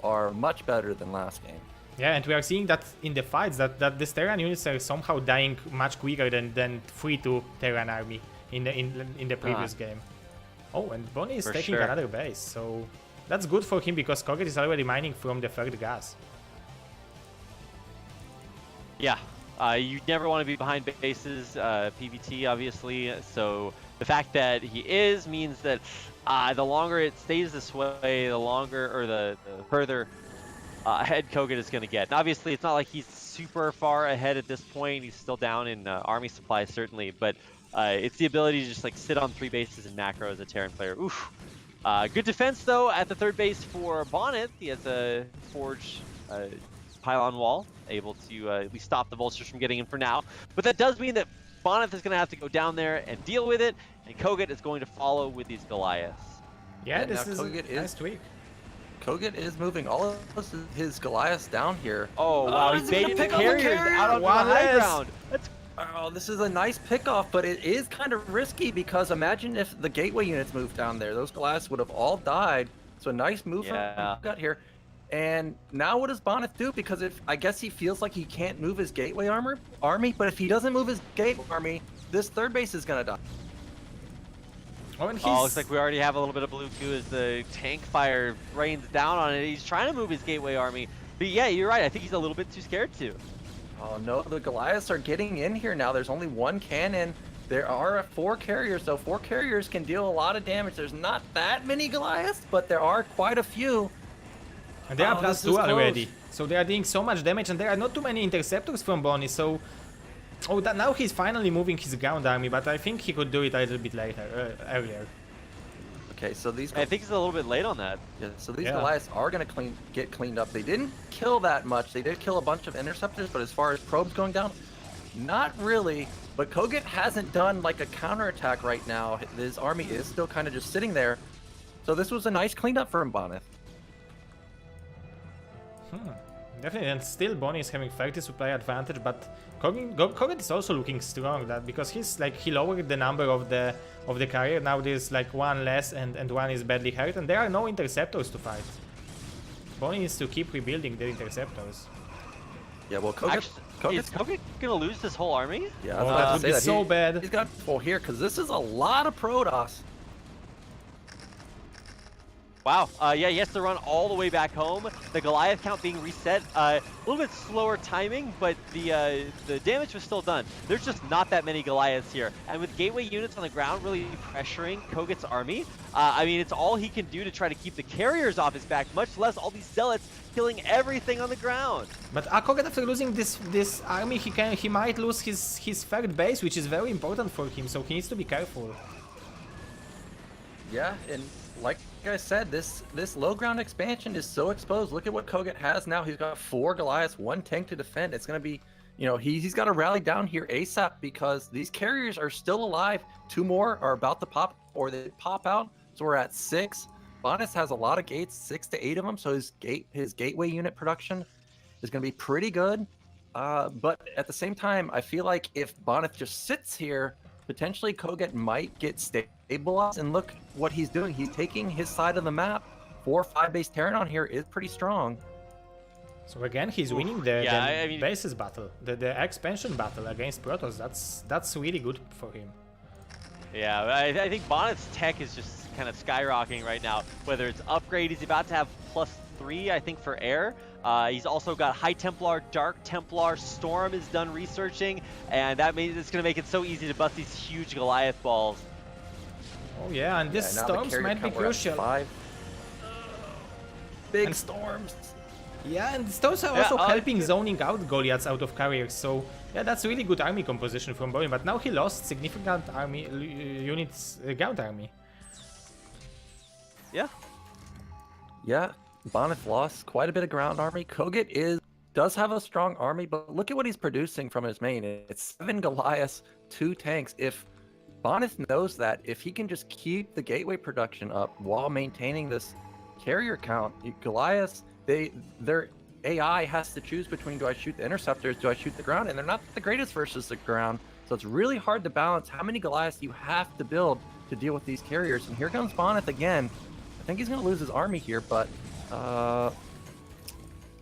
are much better than last game. Yeah, and we are seeing that in the fights that the Terran units are somehow dying much quicker than 3-2 Terran army in the previous game. Oh, and Bonyth is taking another base, so that's good for him because kogeT is already mining from the third gas. Yeah, you never want to be behind bases, PvT obviously, so the fact that he is means that the longer it stays this way, the longer, or the further ahead kogeT is going to get. And obviously, it's not like he's super far ahead at this point. He's still down in army supplies, certainly, but it's the ability to just like sit on 3 bases in macro as a Terran player. Oof, Good defense, though, at the third base for Bonyth. He has a forge pylon wall, able to at least stop the vultures from getting in for now. But that does mean that Bonyth is going to have to go down there and deal with it, and kogeT is going to follow with these Goliaths. Yeah, And this now is kogeT a nice tweak. kogeT is moving all of his Goliaths down here. Oh, wow, this he's is gonna baiting the pick up the carriers carrier. out onto the One high less. ground. That's Oh, this is a nice pickoff, but it is kind of risky because imagine if the gateway units moved down there. Those Goliaths would have all died. So a nice move from kogeT here. And now what does Bonyth do? Because I guess he feels like he can't move his gateway army, but if he doesn't move his gateway army, this third base is gonna die. Oh, and Oh, looks like we already have a little bit of blue queue as the tank fire rains down on it. He's trying to move his gateway army. But yeah, you're right. I think he's a little bit too scared to. Oh no, the Goliaths are getting in here now. There's only one cannon. There are 4 carriers, so 4 carriers can deal a lot of damage. There's not that many Goliaths, but there are quite a few. And they are this +2 is close. already. So they are doing so much damage, and there are not too many interceptors from Bonyth, so... Oh, now he's finally moving his ground army, but I think he could do it a little bit later, earlier. Okay, so these I think he's a little bit late on that. Yeah, so these Yeah. Goliaths are going to get cleaned up. They didn't kill that much. They did kill a bunch of interceptors, but as far as probes going down, not really. But kogeT hasn't done like a counterattack right now. His army is still kind of just sitting there. So this was a nice cleanup for Bonyth. Definitely, and still Bonyth is having 30 supply advantage, but kogeT is also looking strong, that because he's like, he lowered the number of the carrier. Now there's like 1 less, and 1 is badly hurt, and there are no interceptors to fight. Bonyth needs to keep rebuilding the interceptors. Yeah, well, kogeT Is kogeT gonna lose this whole army? Yeah, I Oh, was about that to would say be that. so bad. He's got full here because this is a lot of Protoss. Wow. Yeah, he has to run all the way back home. The Goliath count being reset. A little bit slower timing, but the damage was still done. There's just not that many Goliaths here. And with gateway units on the ground really pressuring kogeT's army, I mean, it's all he can do to try to keep the carriers off his back, much less all these zealots killing everything on the ground. But kogeT, after losing this army, he might lose his third base, which is very important for him, so he needs to be careful. Yeah, and like I said, this low ground expansion is so exposed. Look at what kogeT has now. He's got 4 Goliaths, 1 tank to defend. It's going to be, you know, he's got to rally down here ASAP because these carriers are still alive. 2 more are about to pop, or they pop out. So we're at 6. Bonyth has a lot of gates, 6 to 8 of them. So his gateway unit production is going to be pretty good. But at the same time, I feel like if Bonyth just sits here, potentially kogeT might get stabilized, and look what he's doing. He's taking his side of the map. 4 or 5 base Terran on here is pretty strong. So again, he's winning the I mean, bases battle, the expansion battle against Protoss. That's really good for him. Yeah, I think Bonyth's tech is just kind of skyrocketing right now. Whether it's upgrade, he's about to have +3, I think, for air. He's also got High Templar, Dark Templar, Storm is done researching, and that means it's going to make it so easy to bust these huge Goliath balls. Oh yeah, and this Yeah, now the storms carrier might be count, we're at crucial. 5. Big And- storms. Yeah, and storms are also helping zoning out Goliaths out of carriers, so yeah, that's really good army composition from Bonyth, but now he lost significant army units, ground army. Yeah. Yeah, Bonyth lost quite a bit of ground army. kogeT does have a strong army, but look at what he's producing from his main. It's 7 Goliaths, 2 tanks. If Bonyth knows that, if he can just keep the gateway production up while maintaining this carrier count, Goliaths, their AI has to choose between, do I shoot the interceptors, do I shoot the ground, and they're not the greatest versus the ground. So it's really hard to balance how many Goliaths you have to build to deal with these carriers. And here comes Bonyth again. I think he's going to lose his army here, but I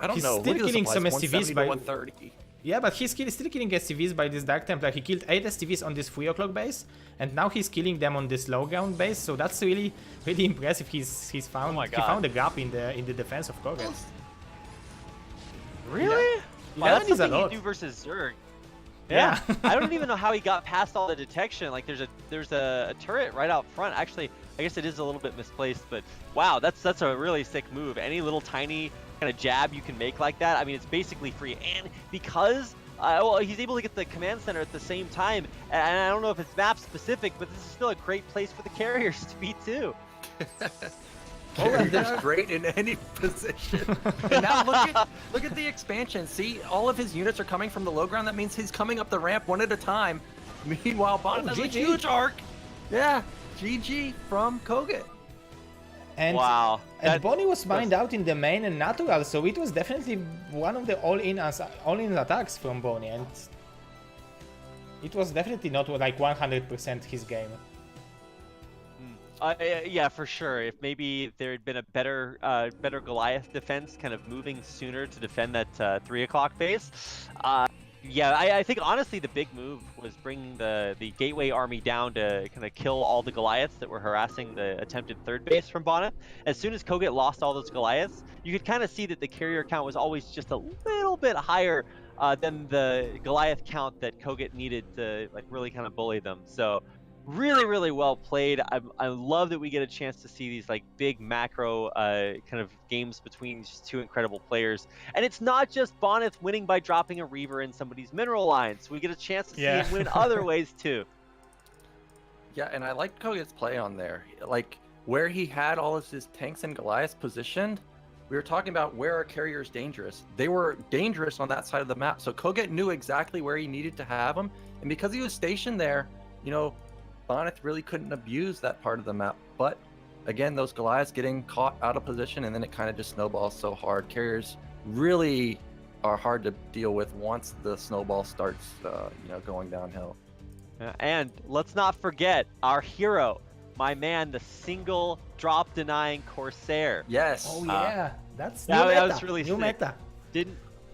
don't He's know. still Look at the killing some supplies, SCVs 170 by- to 130. Yeah, but he's still killing SCVs by this Dark Templar. He killed 8 SCVs on this 3 o'clock base, and now he's killing them on this low ground base. So that's really impressive. He's found my he God. found a gap in the defense of kogeT. Really? Wow, 11 that's is a something you lot. do versus Zerg. Yeah. I don't even know how he got past all the detection. Like there's a turret right out front. Actually, I guess it is a little bit misplaced, but wow, that's a really sick move. Any little tiny kind of jab you can make like that, I mean, it's basically free. And because well, he's able to get the command center at the same time, and I don't know if it's map specific, but this is still a great place for the carriers to be too. Carrier's great in any position. And now look at the expansion. See, all of his units are coming from the low ground. That means he's coming up the ramp one at a time. Meanwhile, Bonyth has a GG. huge arc. Yeah, GG from kogeT. And, Wow. And Bonnie was mined out in the main and natural, so it was definitely one of the all-in attacks from Bonnie, and it was definitely not like 100% his game. Yeah, for sure. If maybe there had been a better Goliath defense, kind of moving sooner to defend that 3 o'clock base. Yeah, I think honestly the big move was bringing the Gateway army down to kind of kill all the Goliaths that were harassing the attempted 3rd base from Bonyth. As soon as kogeT lost all those Goliaths, you could kind of see that the carrier count was always just a little bit higher than the Goliath count that kogeT needed to like really kind of bully them. So really well played. I love that we get a chance to see these like big macro kind of games between just 2 incredible players, and it's not just Bonyth winning by dropping a Reaver in somebody's mineral lines. We get a chance to see him win other ways too. Yeah, and I liked kogeT's play on there. Like where he had all of his tanks and Goliaths positioned, we were talking about where are carriers dangerous. They were dangerous on that side of the map, so kogeT knew exactly where he needed to have them, and because he was stationed there, you know, Bonyth really couldn't abuse that part of the map. But again, those Goliaths getting caught out of position, and then it kind of just snowballs so hard. Carriers really are hard to deal with once the snowball starts, you know, going downhill. And let's not forget our hero, my man, the single drop denying Corsair. Yes. Oh yeah, that's that new meta. was really new sick. meta.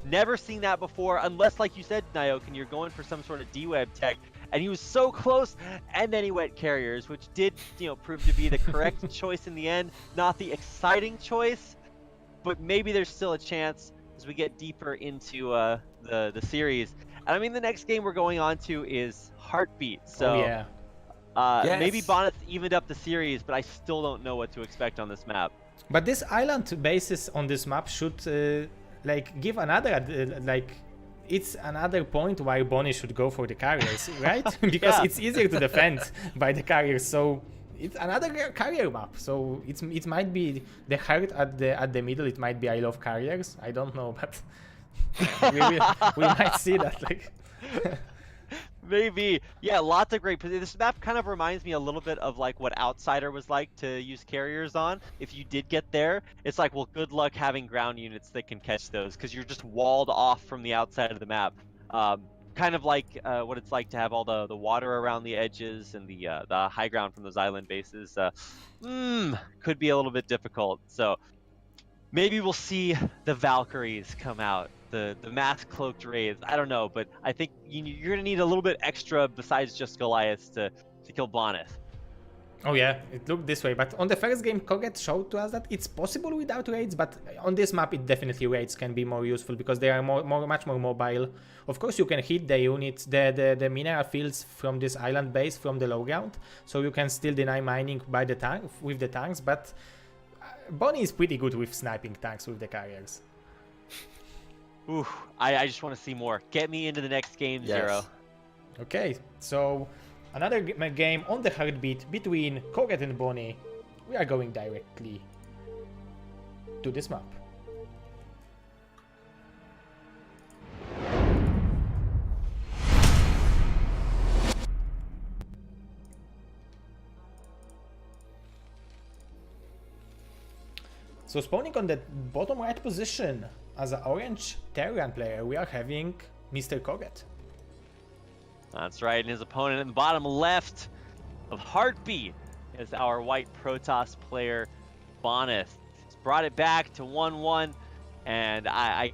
Never seen that before, unless like you said, Nyoken, you're going for some sort of D-web tech. And he was so close, and then he went carriers, which did, you know, prove to be the correct choice in the end. Not the exciting choice, but maybe there's still a chance as we get deeper into the series. And I mean, the next game we're going on to is Heartbeat. So Yes. maybe Bonyth evened up the series, but I still don't know what to expect on this map. But this island bases on this map should like give another it's another point why Bonnie should go for the carriers, right? Because it's easier to defend by the carriers. So it's another carrier map. So it might be the heart at the middle. It might be I love carriers. I don't know, but we might see that. Like. Maybe. Yeah, lots of great. This map kind of reminds me a little bit of like what Outsider was like to use carriers on. If you did get there, it's like, well, good luck having ground units that can catch those because you're just walled off from the outside of the map. Kind of like what it's like to have all the water around the edges and the high ground from those island bases. Could be a little bit difficult. So maybe we'll see the Valkyries come out. The mask cloaked raids. I don't know, but I think you're gonna need a little bit extra besides just Goliaths to kill Bonyth. Oh yeah, it looked this way, but on the first game kogeT showed to us that it's possible without raids, but on this map it definitely raids can be more useful because they are much more mobile. Of course you can hit the units, the mineral fields from this island base from the low ground, so you can still deny mining by the tank with the tanks, but Bonnie is pretty good with sniping tanks with the carriers. Ooh, I just want to see more. Get me into the next game, Yes. Zero. Okay, so another game on the Heartbeat between kogeT and Bonnie. We are going directly to this map. So spawning on the bottom right position as an orange Terran player, we are having Mr. kogeT. That's right, and his opponent in the bottom left of Heartbeat is our white Protoss player, Bonyth. He's brought it back to 1-1, and I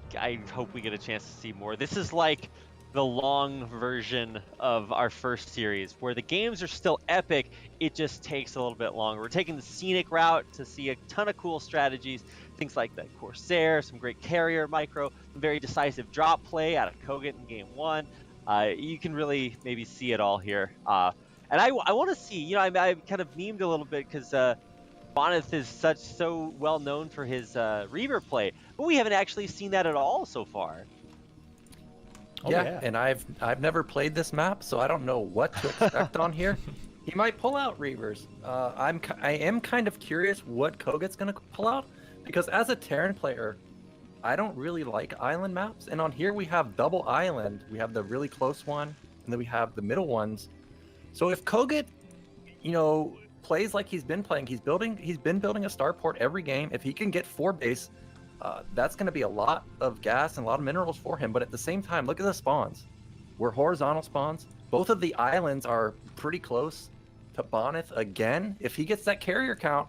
hope we get a chance to see more. This is like the long version of our first series, where the games are still epic, it just takes a little bit longer. We're taking the scenic route to see a ton of cool strategies, things like the Corsair, some great carrier micro, some very decisive drop play out of kogeT in game 1. You can really maybe see it all here. And I want to see, you know, I kind of memed a little bit because Bonyth is so well known for his Reaver play, but we haven't actually seen that at all so far. Oh, yeah, and I've never played this map, so I don't know what to expect on here. He might pull out Reavers. I am kind of curious what kogeT's gonna pull out, because as a Terran player, I don't really like island maps. And on here we have double island. We have the really close one, and then we have the middle ones. So if kogeT, you know, plays like he's been playing, he's been building a starport every game. If he can get 4 base, that's going to be a lot of gas and a lot of minerals for him. But at the same time, look at the spawns. We're horizontal spawns. Both of the islands are pretty close to Bonyth again. If he gets that carrier count,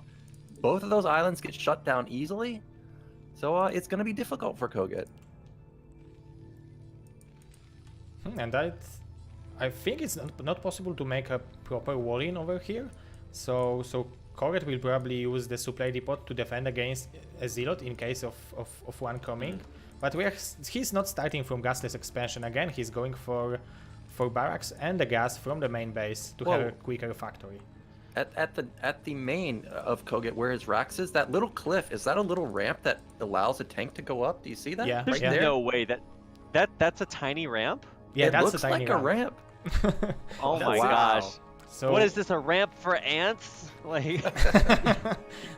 both of those islands get shut down easily. So it's going to be difficult for kogeT. And I think it's not possible to make a proper wall-in over here. So kogeT will probably use the supply depot to defend against a Zealot in case of one coming. But he's not starting from gasless expansion again. He's going for barracks and the gas from the main base to have a quicker factory. At the main of kogeT, where his Rax is, that little cliff, is that a little ramp that allows a tank to go up? Do you see that? Yeah, There's no way that's a tiny ramp. Yeah, it looks like a ramp. Oh my Wow. gosh. So What is this, a ramp for ants? Like, you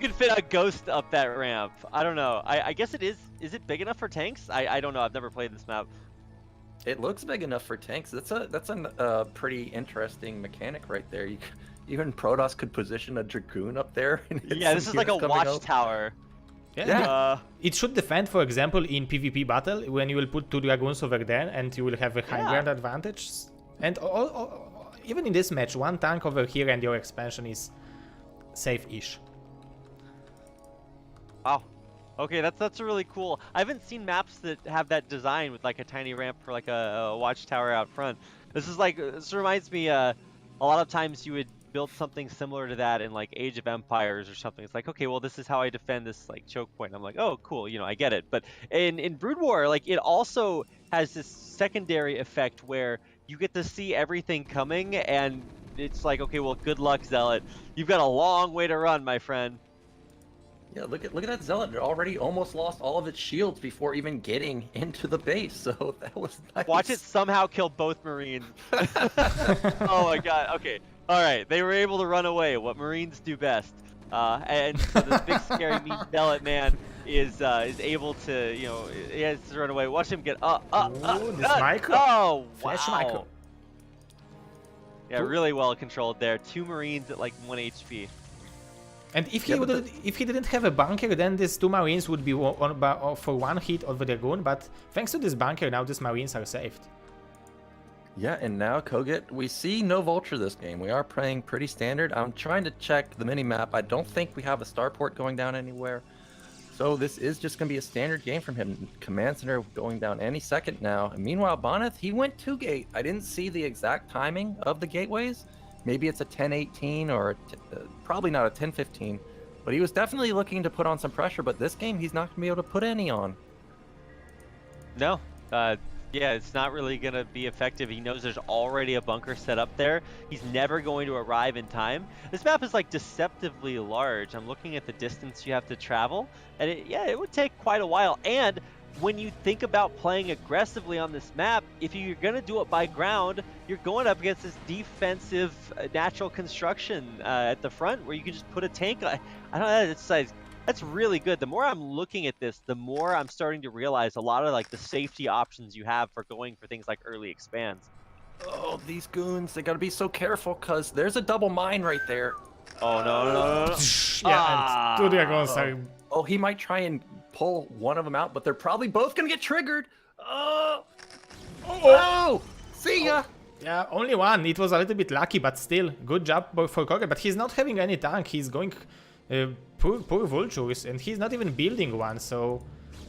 could fit a ghost up that ramp. I don't know. I guess it is. Is it big enough for tanks? I don't know. I've never played this map. It looks big enough for tanks. That's a pretty interesting mechanic right there. Even Protoss could position a Dragoon up there. And Yeah, this is like a watchtower. yeah. It should defend, for example, in PvP battle when you will put 2 Dragoons over there and you will have a high ground advantage. And even in this match, 1 tank over here and your expansion is safe-ish. Wow. Okay, that's really cool. I haven't seen maps that have that design with like a tiny ramp for like a watchtower out front. This reminds me, a lot of times you would build something similar to that in like Age of Empires or something. It's like, okay, well, this is how I defend this like choke point. I'm like, oh, cool, you know, I get it. But in Brood War, like, it also has this secondary effect where you get to see everything coming, and it's like, okay, well, good luck, Zealot. You've got a long way to run, my friend. Yeah, look at that Zealot. It already almost lost all of its shields before even getting into the base. So that was nice. Watch it somehow kill both Marines. Oh my god. Okay. All right. They were able to run away. What Marines do best. And so this big scary mean Zealot man is able to, you know, he has to run away. Watch him get this micro. Oh, Flash wow. micro. Yeah, really well controlled there. 2 Marines at like 1 HP. And if he didn't have a bunker, then these 2 Marines would be for 1 hit of the Dragoon. But thanks to this bunker, now these Marines are saved. Yeah, and now kogeT, we see no Vulture this game. We are playing pretty standard. I'm trying to check the mini-map. I don't think we have a starport going down anywhere. So this is just going to be a standard game from him. Command Center going down any second now. And meanwhile, Bonyth, he went 2 gate. I didn't see the exact timing of the gateways. Maybe it's a 10-18 or probably not a 10-15. But he was definitely looking to put on some pressure. But this game, he's not going to be able to put any on. No. Yeah, it's not really going to be effective. He knows there's already a bunker set up there. He's never going to arrive in time. This map is like deceptively large. I'm looking at the distance you have to travel, and it would take quite a while. And when you think about playing aggressively on this map, if you're going to do it by ground, you're going up against this defensive natural construction at the front where you can just put a tank. I don't know, that's really good. The more I'm looking at this, the more I'm starting to realize a lot of like the safety options you have for going for things like early expands. Oh, these goons, they gotta be so careful because there's a double mine right there. Oh, no. Yeah, and 2 Dragons are... Oh, he might try and pull one of them out, but they're probably both gonna get triggered. Oh! See ya! Yeah, only 1. It was a little bit lucky, but still, good job for kogeT. But he's not having any tank. He's going... poor Vultures, and he's not even building one, so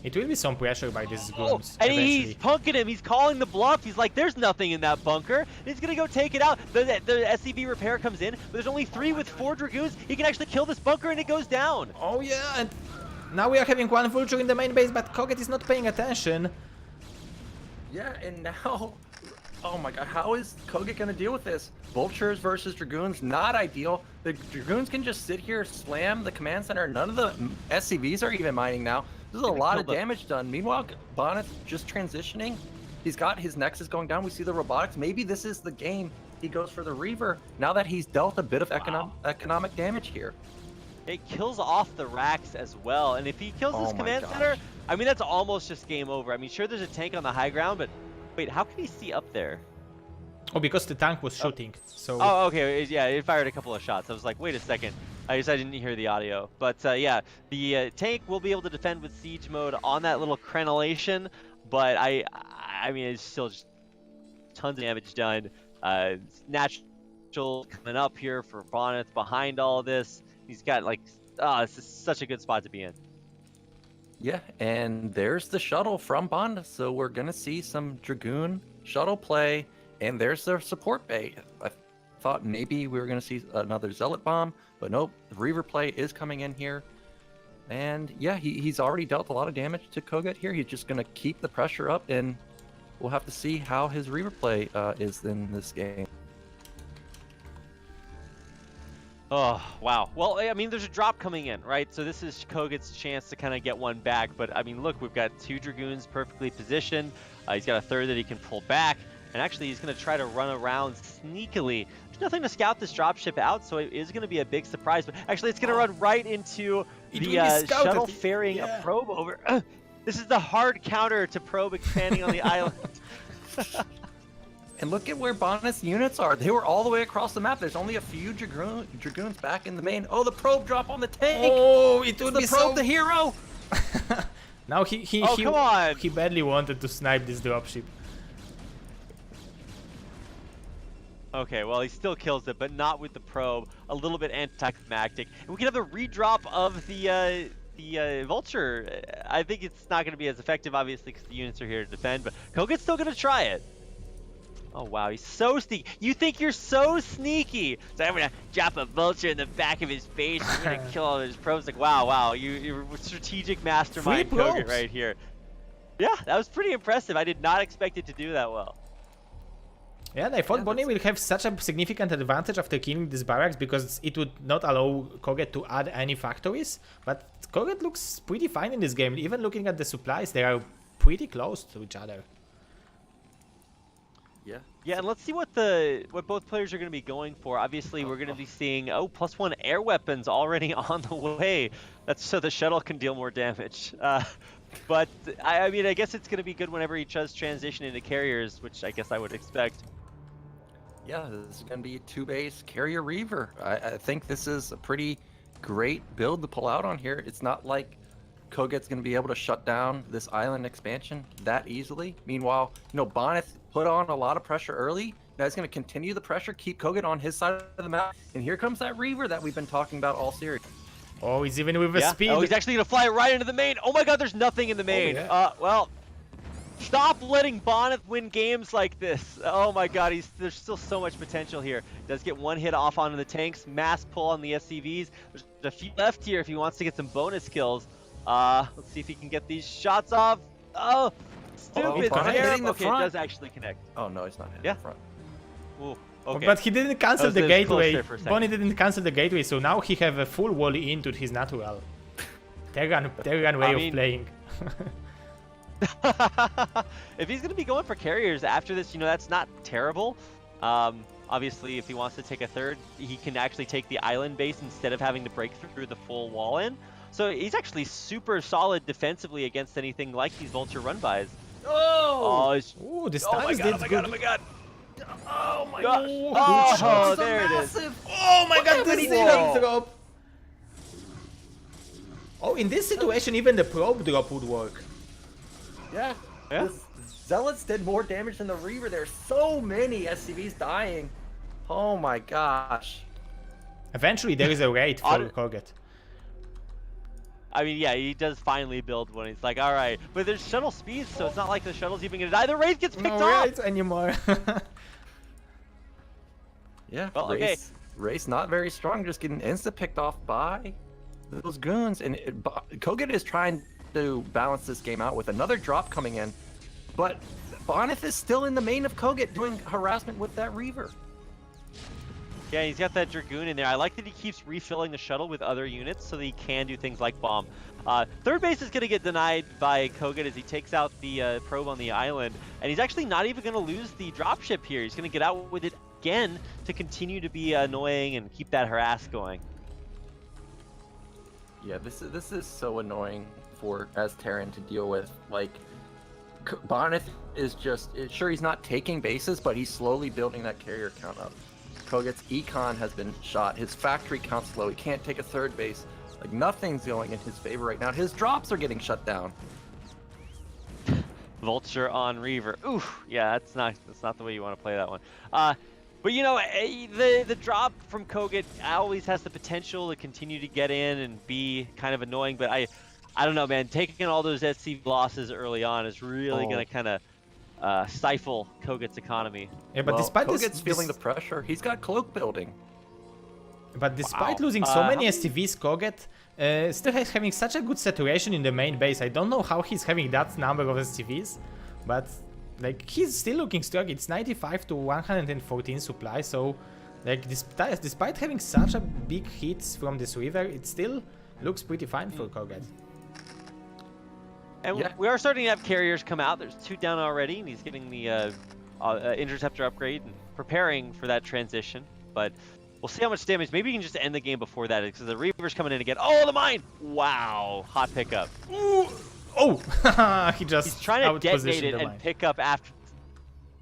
it will be some pressure by these goons. And he's punking him. He's calling the bluff. He's like, there's nothing in that bunker. He's going to go take it out. The SCV repair comes in, but there's only 3 with 4 Dragoons. He can actually kill this bunker, and it goes down. Oh, yeah, and now we are having 1 Vulture in the main base, but kogeT is not paying attention. Yeah, and now... Oh my god, how is kogeT gonna deal with this? Vultures versus Dragoons, not ideal. The Dragoons can just sit here, slam the command center. None of the SCVs are even mining now. This is a lot of damage done. Meanwhile, Bonyth just transitioning. He's got his Nexus going down. We see the robotics. Maybe this is the game he goes for the Reaver. Now that he's dealt a bit of economic damage here. It kills off the racks as well, and if he kills this Oh my command gosh. center, I mean, that's almost just game over. I mean, sure, there's a tank on the high ground, but wait, how can he see up there? Oh, because the tank was shooting. So. Oh, okay, yeah, it fired a couple of shots. I was like, wait a second. I guess I didn't hear the audio. But yeah, the tank will be able to defend with siege mode on that little crenellation, but I mean, it's still just tons of damage done. Natural coming up here for Bonyth behind all this. He's got like, this is such a good spot to be in. Yeah, and there's the shuttle from Bonyth, so we're gonna see some Dragoon shuttle play, and there's their support bay. I thought maybe we were gonna see another Zealot bomb, but nope, the Reaver play is coming in here. And yeah, he's already dealt a lot of damage to kogeT here. He's just gonna keep the pressure up, and we'll have to see how his Reaver play is in this game. Oh, wow. Well, I mean, there's a drop coming in, right? So this is kogeT's chance to kind of get one back. But, I mean, look, we've got 2 Dragoons perfectly positioned. He's got a 3rd that he can pull back. And actually, he's going to try to run around sneakily. There's nothing to scout this dropship out, so it is going to be a big surprise. But actually, it's going to run right into the shuttle ferrying a probe over. This is the hard counter to probe expanding on the island. And look at where Bonyth's units are. They were all the way across the map. There's only a few Dragoons back in the main. Oh, the probe drop on the tank. Oh, it would the be probe so... the hero. Now he come on. He badly wanted to snipe this dropship. Okay, well, he still kills it, but not with the probe. A little bit anticlimactic. And we can have the redrop of the Vulture. I think it's not going to be as effective, obviously, because the units are here to defend, but kogeT's still going to try it. Oh, wow, he's so sneaky. You think you're so sneaky. So I'm going to drop a Vulture in the back of his face. I'm going to kill all his probes. Like, wow, you're a strategic mastermind kogeT right here. Yeah, that was pretty impressive. I did not expect it to do that well. Yeah, and I thought Bonyth will have such a significant advantage after killing these barracks because it would not allow kogeT to add any factories. But kogeT looks pretty fine in this game. Even looking at the supplies, they are pretty close to each other. Yeah, and let's see what both players are going to be going for. Obviously, we're going to be seeing +1 air weapons already on the way. That's so the shuttle can deal more damage. But I mean, I guess it's going to be good whenever he does transition into carriers, which I guess I would expect. Yeah, this is going to be a 2-base carrier Reaver. I think this is a pretty great build to pull out on here. It's not like kogeT's going to be able to shut down this island expansion that easily. Meanwhile, Bonyth put on a lot of pressure early. Now he's going to continue the pressure, keep kogeT on his side of the map. And here comes that Reaver that we've been talking about all series. Oh, he's even with the speed. Oh, he's actually going to fly right into the main. Oh my god, there's nothing in the main. Oh, yeah. Well, stop letting Bonyth win games like this. Oh my god, there's still so much potential here. Does get one hit off onto the tanks, mass pull on the SCVs. There's a few left here if he wants to get some bonus kills. Let's see if he can get these shots off. Oh, stupid air. Hitting the Okay, front. it does actually connect. Oh no, he's not hitting the front. Ooh, okay. But he didn't cancel the close gateway. there for a second. Bonyth didn't cancel the gateway, so now he have a full wally into his natural. Terran way of playing. If he's going to be going for carriers after this, that's not terrible. Obviously, if he wants to take a 3rd, he can actually take the island base instead of having to break through the full wall in. So he's actually super solid defensively against anything like these Vulture run-bys. Oh! Ooh, the stuns did good. Oh my god! Oh my gosh. gosh! Oh, there it is. Oh my god, this this is drop! Oh, in this situation, even the probe drop would work. Yeah. Yeah. The Zealots did more damage than the Reaver. There's so many SCVs dying. Oh my gosh. Eventually, there is a raid for kogeT. I mean, yeah, he does finally build one. He's like, all right, but there's shuttle speed, so it's not like the shuttle's even gonna die. The raid gets picked No off. raids anymore. Yeah. Well, okay. Race not very strong, just getting insta picked off by those goons, and kogeT is trying to balance this game out with another drop coming in, but Bonyth is still in the main of kogeT doing harassment with that Reaver. Yeah, he's got that Dragoon in there. I like that he keeps refilling the shuttle with other units so that he can do things like bomb. 3rd base is going to get denied by kogeT as he takes out the probe on the island, and he's actually not even going to lose the dropship here. He's going to get out with it again to continue to be annoying and keep that harass going. Yeah, this is so annoying for as Terran to deal with. Like, Bonyth is just sure he's not taking bases, but he's slowly building that carrier count up. kogeT's econ has been shot. His factory count's low. He can't take a third base. Like, nothing's going in his favor right now. His drops are getting shut down. Vulture on Reaver. Oof. Yeah, that's not the way you want to play that one. But you know, the drop from kogeT always has the potential to continue to get in and be kind of annoying. But I don't know, man. Taking all those SC losses early on is really gonna kind of stifle kogeT's economy. Yeah, but despite kogeT's feeling the pressure. He's got cloak building. But despite losing so many STVs, kogeT still has having such a good saturation in the main base. I don't know how he's having that number of STVs, but like he's still looking strong. It's 95 to 114 supply, so like despite having such a big hits from this river, it still looks pretty fine for kogeT. And we are starting to have carriers come out. There's 2 down already, and he's getting the interceptor upgrade and preparing for that transition. But we'll see how much damage. Maybe you can just end the game before that, because the Reaver's coming in again. Oh, the mine! Wow, hot pickup. Ooh. Oh, he's trying to detonate it and pick up after.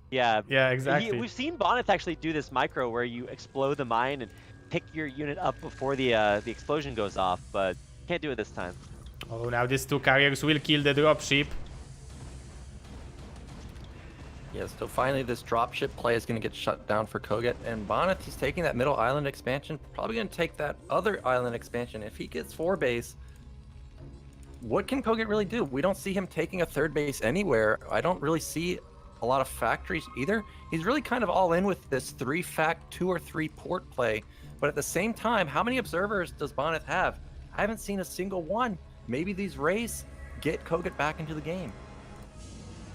Yeah. Yeah, exactly. We've seen Bonyth actually do this micro where you explode the mine and pick your unit up before the explosion goes off, but can't do it this time. Oh, now these 2 carriers will kill the dropship. Yeah, so finally this dropship play is going to get shut down for kogeT, and Bonyth, he's taking that middle island expansion, probably going to take that other island expansion. If he gets 4 base, what can kogeT really do? We don't see him taking a third base anywhere. I don't really see a lot of factories either. He's really kind of all in with this 2 or 3 port play, but at the same time, how many observers does Bonyth have? I haven't seen a single one. Maybe these rays get kogeT back into the game.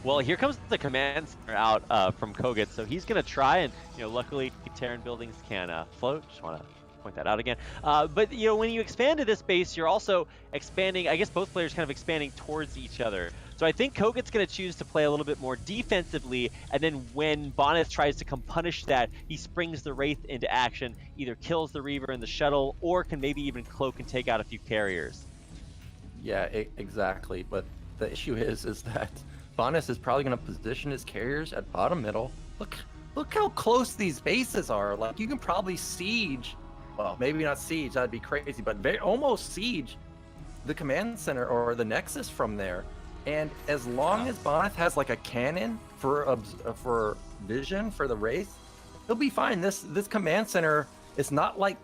Well, here comes the command center out from kogeT, so he's going to try, and luckily Terran buildings can float. Just want to point that out again. But when you expand to this base, you're also expanding. I guess both players kind of expanding towards each other. So I think kogeT's going to choose to play a little bit more defensively, and then when Bonyth tries to come punish that, he springs the Wraith into action, either kills the Reaver and the shuttle, or can maybe even cloak and take out a few carriers. Yeah, exactly. But the issue is that Bonyth is probably going to position his carriers at bottom middle. Look how close these bases are. Like, you can probably siege. Well, maybe not siege. That'd be crazy. But almost siege the command center or the nexus from there. And as long as Bonyth has like a cannon for vision for the Wraith, he'll be fine. This command center is not like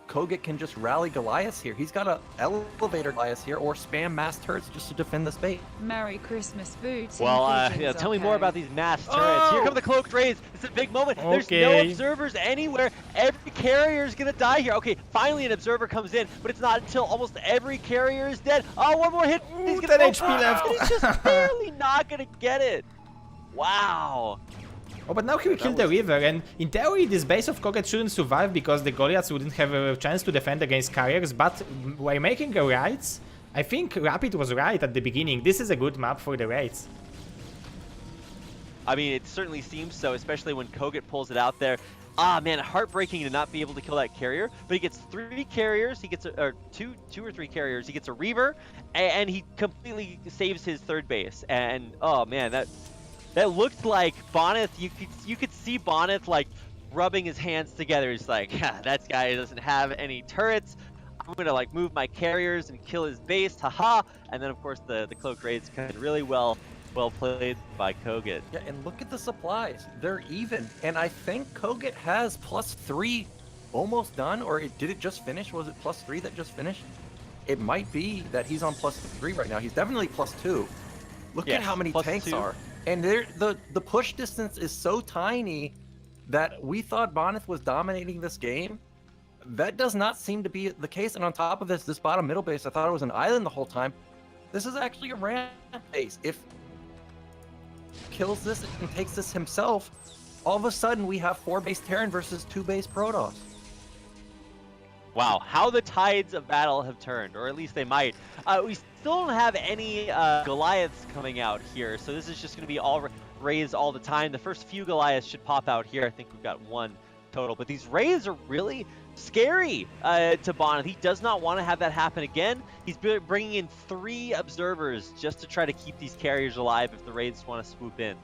kogeT can just rally Goliath here. He's got to elevator Goliath here or spam mass turrets just to defend the space. Merry Christmas, Boots. Well, tell me more about these mass turrets. Here come the cloaked rays. It's a big moment. There's no observers anywhere. Every carrier is going to die here. Okay, finally an observer comes in, but it's not until almost every carrier is dead. Oh, one more hit. He's Ooh, 10 HP left. He's just barely not going to get it. Wow. Oh, but now he will kill the river, and in theory this base of kogeT shouldn't survive because the Goliaths wouldn't have a chance to defend against carriers, but by making a raids, I think Rapid was right at the beginning. This is a good map for the raids. I mean, it certainly seems so, especially when kogeT pulls it out there. Ah, man, heartbreaking to not be able to kill that carrier, but he gets 3 carriers, he gets two or three carriers, he gets a Reaver, and he completely saves his third base, and oh man, that looked like Bonyth. You could see Bonyth like rubbing his hands together. He's like, that guy doesn't have any turrets. I'm gonna like move my carriers and kill his base, haha. And then of course the cloak raids kind of really well played by kogeT. Yeah, and look at the supplies. They're even. And I think kogeT has +3 almost done, or did it just finish? Was it +3 that just finished? It might be that he's on +3 right now. He's definitely +2. Look at how many tanks are. And the push distance is so tiny that we thought Bonyth was dominating this game. That does not seem to be the case. And on top of this bottom middle base, I thought it was an island the whole time. This is actually a ramp base. If kills this and takes this himself, all of a sudden we have 4 base Terran versus 2 base Protoss. Wow, how the tides of battle have turned, or at least they might. We still don't have any Goliaths coming out here, so this is just going to be all Wraiths all the time. The first few Goliaths should pop out here. I think we've got one total. But these Wraiths are really scary to Bonyth. He does not want to have that happen again. He's bringing in 3 observers just to try to keep these carriers alive if the Wraiths want to swoop in.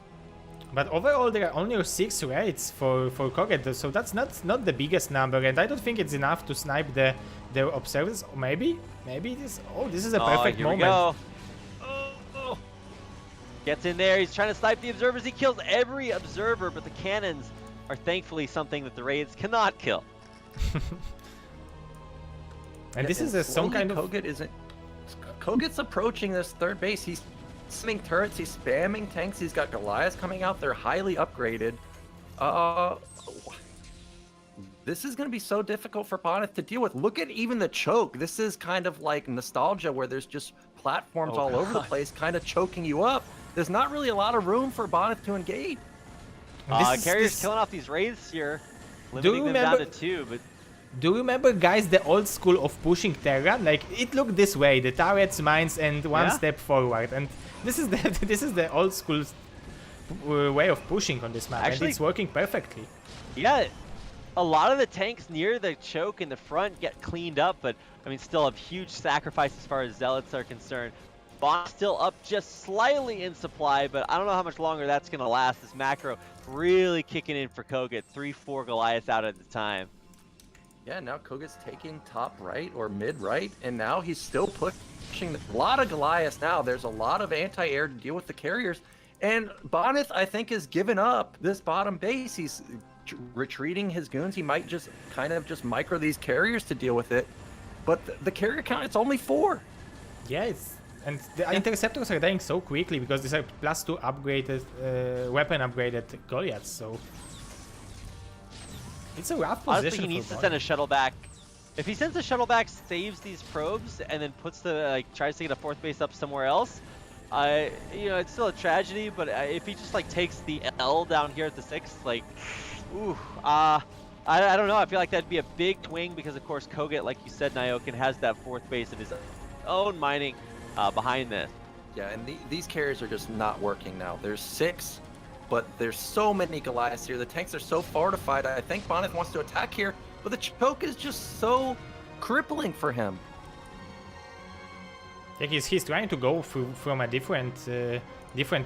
But overall, there are only 6 Wraiths for kogeT, so that's not the biggest number, and I don't think it's enough to snipe the observers. Or maybe it is. Oh, this is a perfect here moment. We go. Oh. Gets in there. He's trying to snipe the observers. He kills every observer, but the cannons are thankfully something that the Wraiths cannot kill. And this is some kind of kogeT isn't. kogeT's approaching this third base. He's spamming turrets. He's spamming tanks. He's got Goliaths coming out. They're highly upgraded. This is going to be so difficult for Bonyth to deal with. Look at even the choke. This is kind of like nostalgia where there's just platforms all over the place kind of choking you up. There's not really a lot of room for Bonyth to engage. Carrier's killing off these Wraiths here, limiting them down to 2, but do you remember, guys, the old school of pushing Terra? Like, it looked this way: the turrets, mines, and one step forward. And this is the old school way of pushing on this map, actually, and it's working perfectly. Yeah, a lot of the tanks near the choke in the front get cleaned up, but I mean, still a huge sacrifice as far as Zealots are concerned. Bonyth still up just slightly in supply, but I don't know how much longer that's going to last. This macro really kicking in for kogeT, 3-4 Goliaths out at the time. Yeah, now kogeT's taking top right or mid right, and now he's still pushing a lot of Goliaths now. There's a lot of anti-air to deal with the carriers, and Bonyth, I think, has given up this bottom base. He's retreating his goons. He might just kind of just micro these carriers to deal with it, but the carrier count, it's only 4. Yeah, and the interceptors are dying so quickly because these are +2 upgraded, weapon upgraded Goliaths, so it's a rough position. Honestly, he needs to send a shuttle back. If he sends a shuttle back, saves these probes, and then puts tries to get a 4th base up somewhere else, it's still a tragedy. But if he just takes the L down here at the 6th, I don't know. I feel like that'd be a big swing because, of course, kogeT, like you said, Nyokin, has that 4th base of his own mining behind this. Yeah, and these carriers are just not working now. There's 6, but there's so many Goliaths here. The tanks are so fortified. I think Bonyth wants to attack here, but the choke is just so crippling for him. Yeah, he's trying to go from a different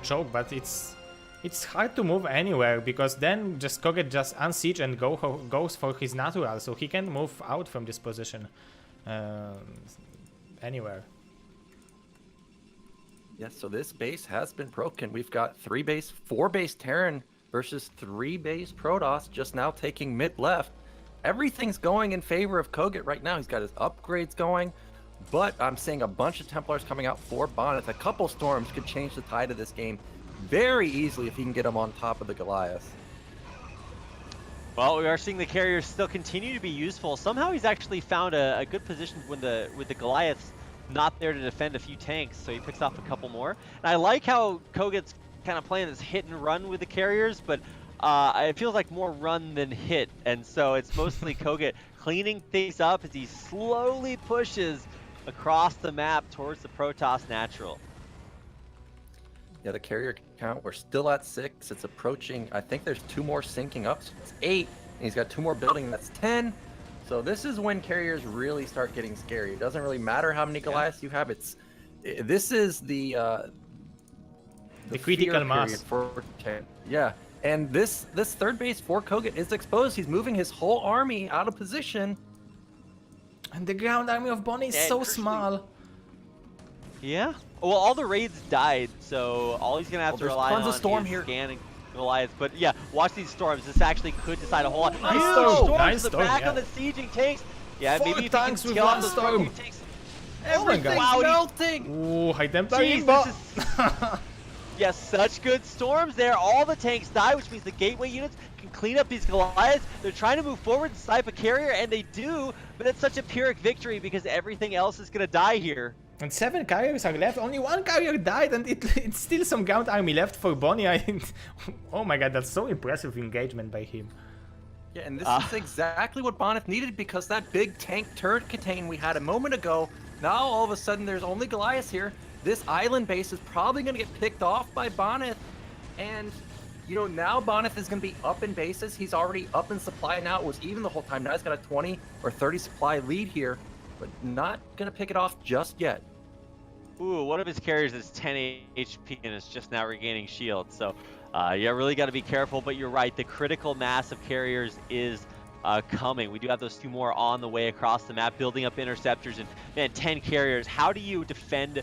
choke, but it's hard to move anywhere because then just kogeT just unsiege and goes for his natural, so he can move out from this position anywhere. Yes, so this base has been broken. We've got 4 base Terran versus 3 base Protoss just now taking mid left. Everything's going in favor of kogeT right now. He's got his upgrades going, but I'm seeing a bunch of Templars coming out for Bonyth. A couple storms could change the tide of this game very easily if he can get them on top of the Goliaths. Well, we are seeing the carriers still continue to be useful. Somehow he's actually found a good position with the Goliaths not there to defend a few tanks, so he picks off a couple more. And I like how kogeT's kind of playing this hit and run with the carriers, but it feels like more run than hit, and so it's mostly kogeT cleaning things up as he slowly pushes across the map towards the Protoss natural. Yeah, the carrier count, we're still at 6. It's approaching, I think there's 2 more syncing up, so it's 8, and he's got 2 more building, that's 10. So this is when carriers really start getting scary. It doesn't really matter how many Goliaths you have. This is the critical mass for yeah. And this third base for kogeT is exposed. He's moving his whole army out of position. And the ground army of Bonyth is so small. Yeah. Well, all the raids died, so all he's gonna have to rely on is scanning Goliaths. But yeah, watch these storms. This actually could decide a whole lot. Nice storm. Nice storm. Back on the sieging tanks. Yeah, maybe if tanks you can with one storm. Everything's melting. Ooh, High Templar imbo. Yes, such good storms there. All the tanks die, which means the gateway units can clean up these Goliaths. They're trying to move forward and snipe a carrier, and they do, but it's such a Pyrrhic victory because everything else is going to die here. And 7 carriers are left. Only 1 carrier died, and it's still some ground army left for Bonyth. Oh my god, that's so impressive engagement by him. Yeah, and this is exactly what Bonyth needed, because that big tank turret contain we had a moment ago, now all of a sudden there's only Goliaths here. This island base is probably going to get picked off by Bonyth. And, you know, now Bonyth is going to be up in bases. He's already up in supply now. It was even the whole time. Now he's got a 20 or 30 supply lead here, but not going to pick it off just yet. Ooh, one of his carriers is 10 HP and is just now regaining shield. So, yeah, really got to be careful. But you're right, the critical mass of carriers is coming. We do have those 2 more on the way across the map, building up interceptors. And, man, 10 carriers. How do you defend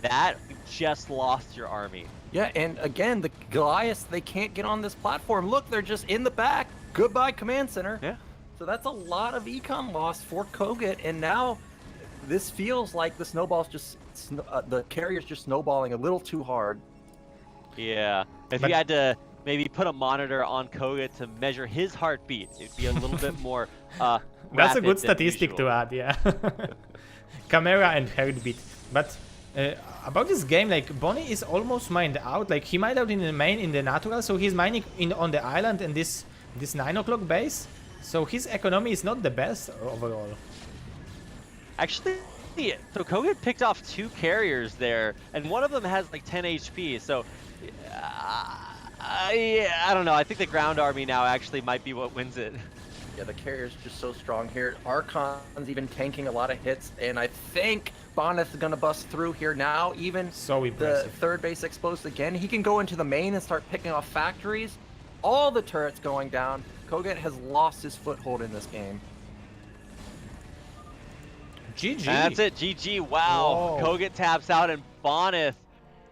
that? You just lost your army. Yeah, and again, the Goliaths, they can't get on this platform. Look, they're just in the back. Goodbye, Command Center. Yeah. So that's a lot of econ loss for kogeT, and now this feels like the snowball's just the carrier's just snowballing a little too hard. Yeah. If you had to maybe put a monitor on kogeT to measure his heartbeat, it'd be a little bit more That's a good rapid than statistic usual. to add, yeah. Camera and heartbeat. But about this game, like, Bonnie is almost mined out. Like, he mined out in the main, in the natural, so he's mining on the island and this 9 o'clock base. So his economy is not the best overall. Actually, so kogeT picked off 2 carriers there, and one of them has like 10 HP. So, yeah, I don't know. I think the ground army now actually might be what wins it. Yeah, the carrier's just so strong here. Archon's even tanking a lot of hits, and I think Bonyth is gonna bust through here now. Even So the impressive. 3rd base exposed again. He can go into the main and start picking off factories. All the turrets going down. kogeT has lost his foothold in this game. GG. That's it, GG. Wow. Whoa. kogeT taps out, and Bonyth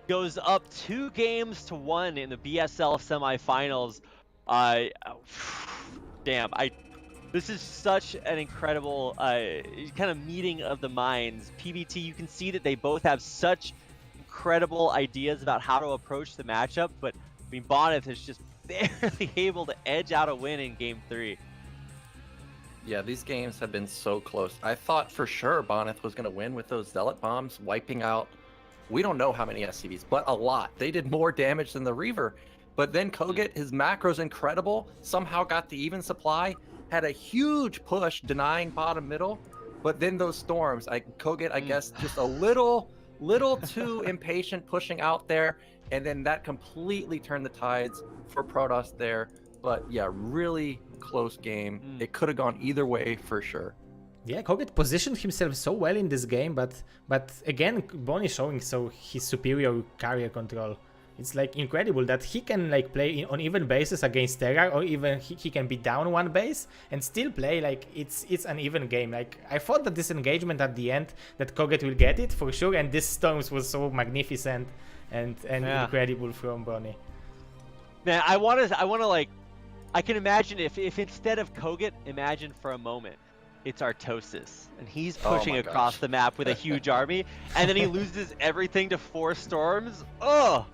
goes up 2-1 in the BSL semifinals. Damn, this is such an incredible kind of meeting of the minds. PBT, you can see that they both have such incredible ideas about how to approach the matchup, but I mean, Bonyth is just barely able to edge out a win in Game 3. Yeah, these games have been so close. I thought for sure Bonyth was going to win with those Zealot bombs, wiping out, we don't know how many SCVs, but a lot. They did more damage than the Reaver. But then kogeT, his macro's incredible, somehow got the even supply, had a huge push denying bottom middle, but then those storms, kogeT, I guess, just a little too impatient pushing out there, and then that completely turned the tides for Protoss there. But yeah, really close game. It could have gone either way for sure. Yeah, kogeT positioned himself so well in this game, but again, Bonnie showing so his superior carrier control. It's like incredible that he can like play on even bases against Terra, or even he can be down 1 base and still play like it's an even game. Like, I thought that this engagement at the end that kogeT will get it for sure, and this storms was so magnificent and incredible from Bonnie. Man, I want to like, I can imagine if instead of kogeT, imagine for a moment it's Artosis, and he's pushing across the map with a huge army, and then he loses everything to 4 storms. Oh,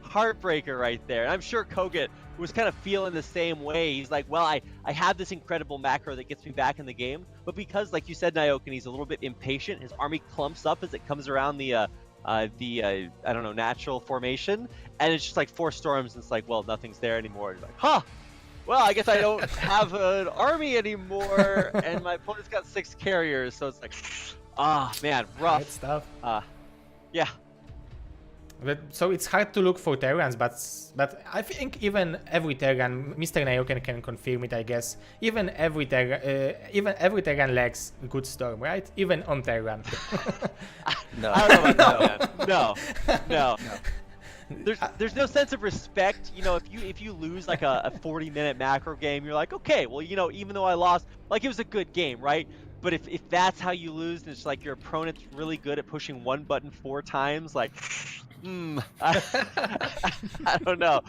heartbreaker right there. And I'm sure kogeT was kind of feeling the same way. He's like, well, I have this incredible macro that gets me back in the game, but because, like you said, Nyoken, he's a little bit impatient. His army clumps up as it comes around the I don't know, natural formation, and it's just like 4 storms, and it's like, well, nothing's there anymore. He's like, huh, well, I guess I don't have an army anymore, and my opponent's got 6 carriers, so it's like, man, rough. Great stuff. Yeah. But, so it's hard to look for Terrans, but I think even every Terran, Mr. Nyoken can confirm it, I guess. Even every Terran lacks good storm, right? Even on Terran. No. I don't know about that, man. No. There's no sense of respect, you know. If you lose like a 40-minute macro game, you're like, okay, well, you know, even though I lost, like, it was a good game, right? But if that's how you lose, and it's like your opponent's really good at pushing 1 button 4 times, like, I don't know.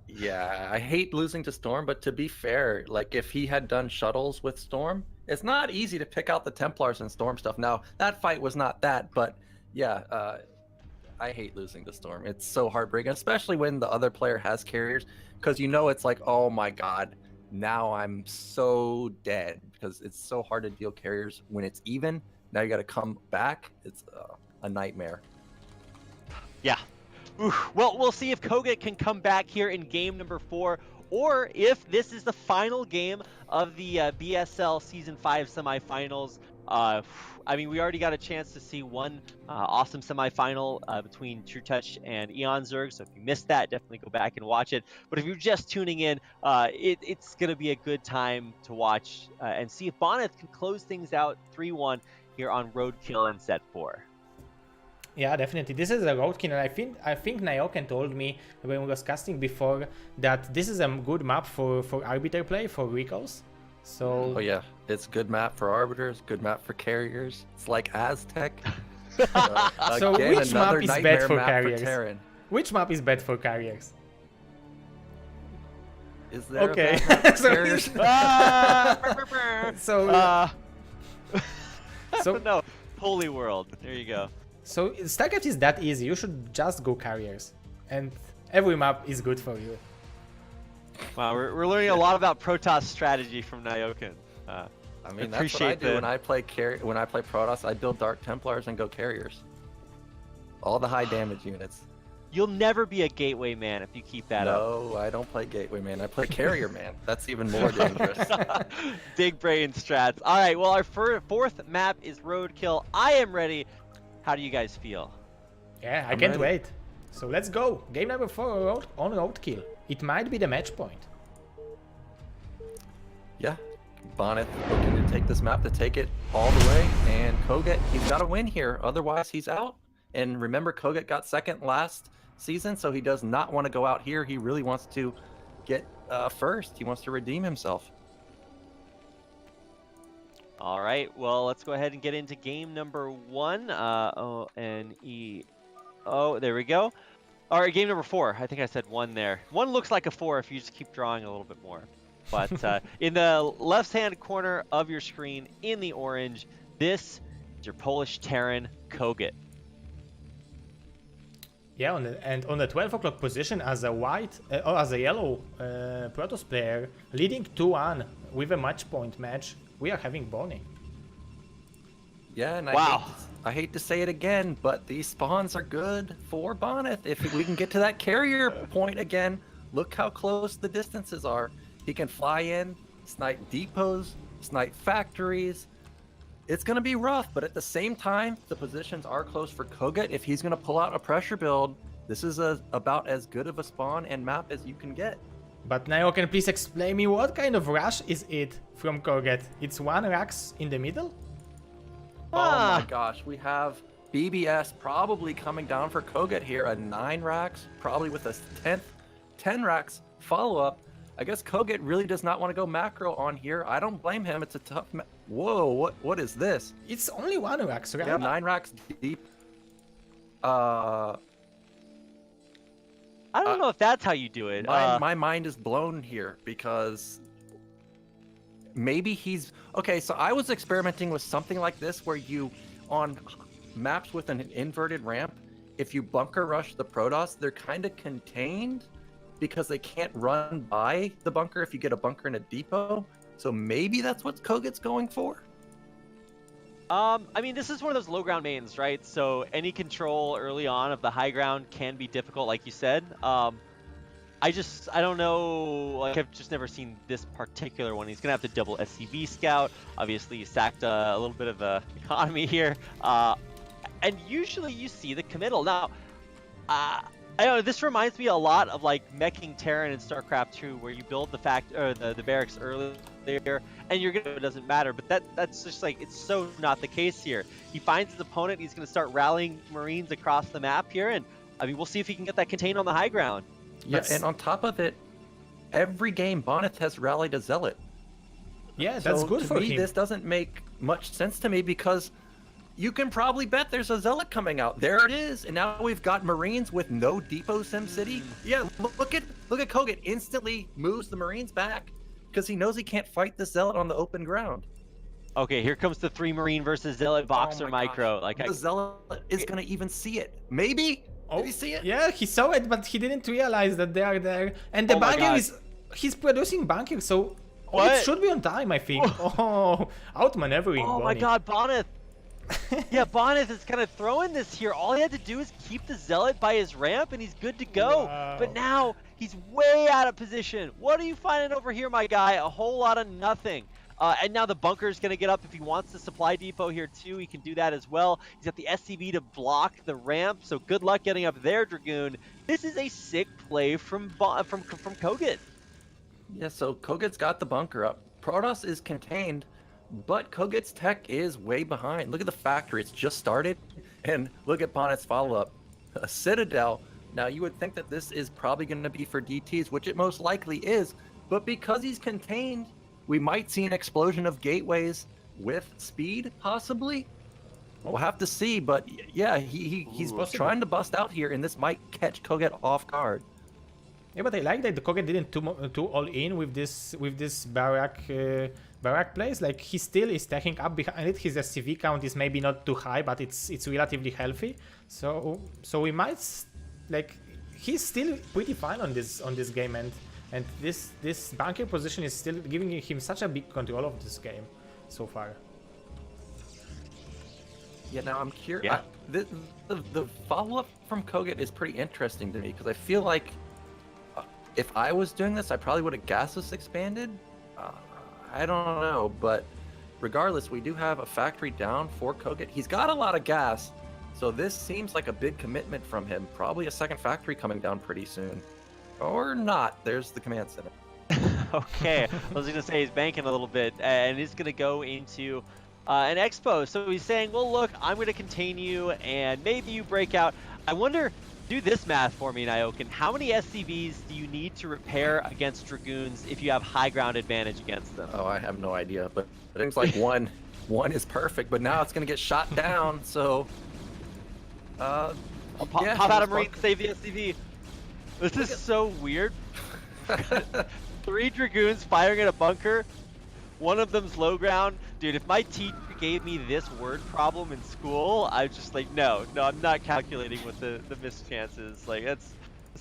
Yeah, I hate losing to Storm, but to be fair, like, if he had done shuttles with Storm, it's not easy to pick out the Templars and Storm stuff. Now, that fight was not that, but yeah, I hate losing to Storm. It's so heartbreaking, especially when the other player has carriers, because you know it's like, oh my god, now I'm so dead, because it's so hard to deal carriers when it's even. Now you got to come back. It's a nightmare. Yeah. Oof. Well, we'll see if kogeT can come back here in game number 4, or if this is the final game of the BSL Season 5 semifinals. I mean, we already got a chance to see one awesome semifinal between True Touch and Eon Zerg, so if you missed that, definitely go back and watch it. But if you're just tuning in, it's going to be a good time to watch and see if Bonyth can close things out 3-1 here on Roadkill in Set 4. Yeah, definitely. This is a roadkill. I think Nyoken told me when we was casting before that this is a good map for arbiter play, for recalls. So Oh yeah, it's good map for arbiters, good map for carriers. It's like Aztec. So Again, which map another is bad nightmare for map carriers? Terran. Which map is bad for carriers? Is there Okay. a bad map for So carriers? So so No, Holy World. There you go. so StarCraft is that easy. You should just go carriers, and every map is good for you. Wow, we're learning a lot about Protoss strategy from Nyoken. I mean, that's what I appreciate do when I play when I play Protoss. I build Dark Templars and go carriers. All the high damage units. You'll never be a gateway man if you keep that up. No, I don't play Gateway Man. I play Carrier Man. That's even more dangerous. Big brain strats. All right, well, our fourth map is Roadkill. I am ready. How do you guys feel? Yeah, I I'm can't ready. wait. So let's go. Game number 4 on roadkill. It might be the match point. Yeah, Bonyth looking to take this map, to take it all the way, and kogeT, he's got to win here, otherwise he's out. And remember, kogeT got second last season, so he does not want to go out here. He really wants to get first. He wants to redeem himself. All right, well, let's go ahead and get into game number 1. O-N-E-O, there we go. All right, game number 4. I think I said 1 there. 1 looks like a 4 if you just keep drawing a little bit more. But in the left-hand corner of your screen, in the orange, this is your Polish Terran, kogeT. Yeah, and on the 12 o'clock position as a white or as a yellow Protoss player, leading 2-1 with a match point match, we are having Bonnie. Yeah, and Wow. I hate to say it again, but these spawns are good for Bonyth. If we can get to that carrier point again, look how close the distances are. He can fly in, snipe depots, snipe factories. It's going to be rough, but at the same time, the positions are close for kogeT. If he's going to pull out a pressure build, this is about as good of a spawn and map as you can get. But now can please explain me what kind of rush is it from kogeT? It's 1 Rax in the middle? Oh my gosh, we have BBS probably coming down for kogeT here, a 9 racks, probably with a 10 racks follow-up. I guess kogeT really does not want to go macro on here. I don't blame him. It's a tough Whoa, what is this? It's only 1 Rax, right? Yeah, 9 racks deep. I don't know if that's how you do it. My mind is blown here because maybe he's... Okay, so I was experimenting with something like this where you, on maps with an inverted ramp, if you bunker rush the Protoss, they're kind of contained because they can't run by the bunker if you get a bunker in a depot. So maybe that's what kogeT's going for? I mean, this is one of those low ground mains, right? So any control early on of the high ground can be difficult, like you said. I don't know, like I've just never seen this particular one. He's gonna have to double SCV scout. Obviously, he sacked a little bit of the economy here. And usually you see the committal. Now, I don't know, this reminds me a lot of like meching Terran in StarCraft 2, where you build the barracks earlier, and you're gonna, it doesn't matter. But that's just like, it's so not the case here. He finds his opponent, he's gonna start rallying Marines across the map here, and I mean, we'll see if he can get that contained on the high ground. Yeah, and on top of it, every game Bonyth has rallied a Zealot. Yeah, that's good for me, him. this doesn't make much sense to me because you can probably bet there's a Zealot coming out. There it is, and now we've got Marines with no depot SimCity. Yeah, look at kogeT instantly moves the Marines back because he knows he can't fight the Zealot on the open ground. Okay, here comes the 3 Marine versus Zealot Boxer my micro. gosh. The Zealot is gonna even see it. Maybe. Did he see it? Yeah, he saw it, but he didn't realize that they are there. And the bunker he's producing bunker, so it should be on time, I think. Oh, outmaneuvering. Oh my god, Bonyth. Yeah, Bonyth is kind of throwing this here. All he had to do is keep the Zealot by his ramp, and he's good to go. Wow. But now He's way out of position. What are you finding over here, my guy? A whole lot of nothing. And now the bunker is going to get up if he wants the supply depot here too. He can do that as well. He's got the SCV to block the ramp, so good luck getting up there, Dragoon. This is a sick play from kogeT. Yeah, so kogeT's got the bunker up. Protoss is contained, but kogeT's tech is way behind. Look at the factory, it's just started. And look at Bonyth's follow-up. A Citadel. Now, you would think that this is probably going to be for DTs, which it most likely is. But because he's contained, we might see an explosion of gateways with speed, possibly. We'll have to see, but yeah, he's trying to bust out here, and this might catch kogeT off guard. Yeah, but I like that the kogeT didn't too all in with this barrack place. Like, he still is stacking up behind it. His SCV count is maybe not too high, but it's relatively healthy. So we might, like, he's still pretty fine on this game, and this bunker position is still giving him such a big control of this game so far. Yeah, now I'm curious. Yeah. The follow-up from kogeT is pretty interesting to me, because I feel like if I was doing this, I probably would have gasless expanded. I don't know, but regardless, we do have a factory down for kogeT. He's got a lot of gas, so this seems like a big commitment from him. Probably a second factory coming down pretty soon. Or not. There's the command center. Okay, I was going to say he's banking a little bit, and he's going to go into an expo. So he's saying, well, look, I'm going to contain you, and maybe you break out. I wonder, do this math for me, Nyoken. How many SCVs do you need to repair against Dragoons if you have high ground advantage against them? Oh, I have no idea, but it seems like one is perfect, but now it's going to get shot down, so... Pop yeah, out a Marine, save the SCV. This is so weird. 3 Dragoons firing at a bunker. One of them's low ground. Dude, if my teacher gave me this word problem in school, I was just like, no, I'm not calculating with the missed chances. Like, it's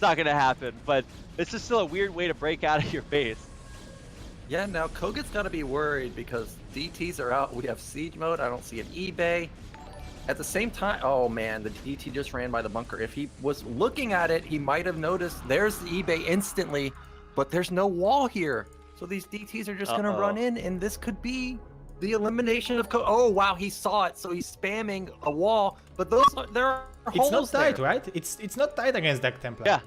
not gonna happen. But it's just still a weird way to break out of your base. Yeah, now kogeT's got to be worried because DTs are out. We have siege mode. I don't see an eBay. At the same time, oh man, the DT just ran by the bunker. If he was looking at it, he might have noticed there's the eBay instantly, but there's no wall here. So these DTs are just going to run in, and this could be the elimination of oh wow, he saw it, so he's spamming a wall, but there are holes. It's not tight, there. right? It's not tight against that Templar. Yeah.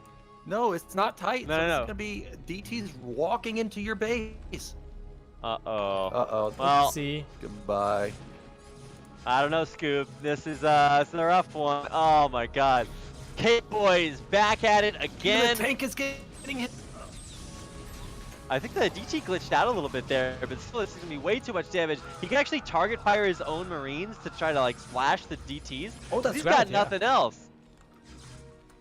No, it's not tight. No, so no. It's going to be DTs walking into your base. Uh-oh. Well, Let's see. Goodbye. I don't know, Scoop. This is a rough one. Oh my god. K-Boys back at it again. The tank is getting hit. I think the DT glitched out a little bit there, but still it's going to be way too much damage. He can actually target fire his own Marines to try to like splash the DTs. Oh, that's He's right, got yeah. nothing else.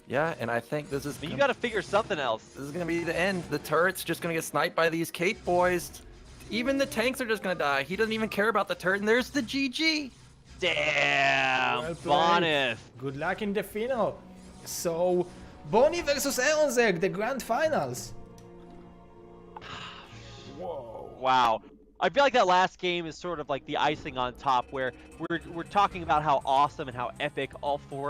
Yeah, and I think this is... But you got to figure something else. This is going to be the end. The turret's just going to get sniped by these Kate boys. Even the tanks are just going to die. He doesn't even care about the turret, and there's the GG. Damn, Well played. Bonyth. Good luck in the final. So, Bonyth versus Eronzek, the grand finals. Whoa. Wow. I feel like that last game is sort of like the icing on top, where we're talking about how awesome and how epic all 4 of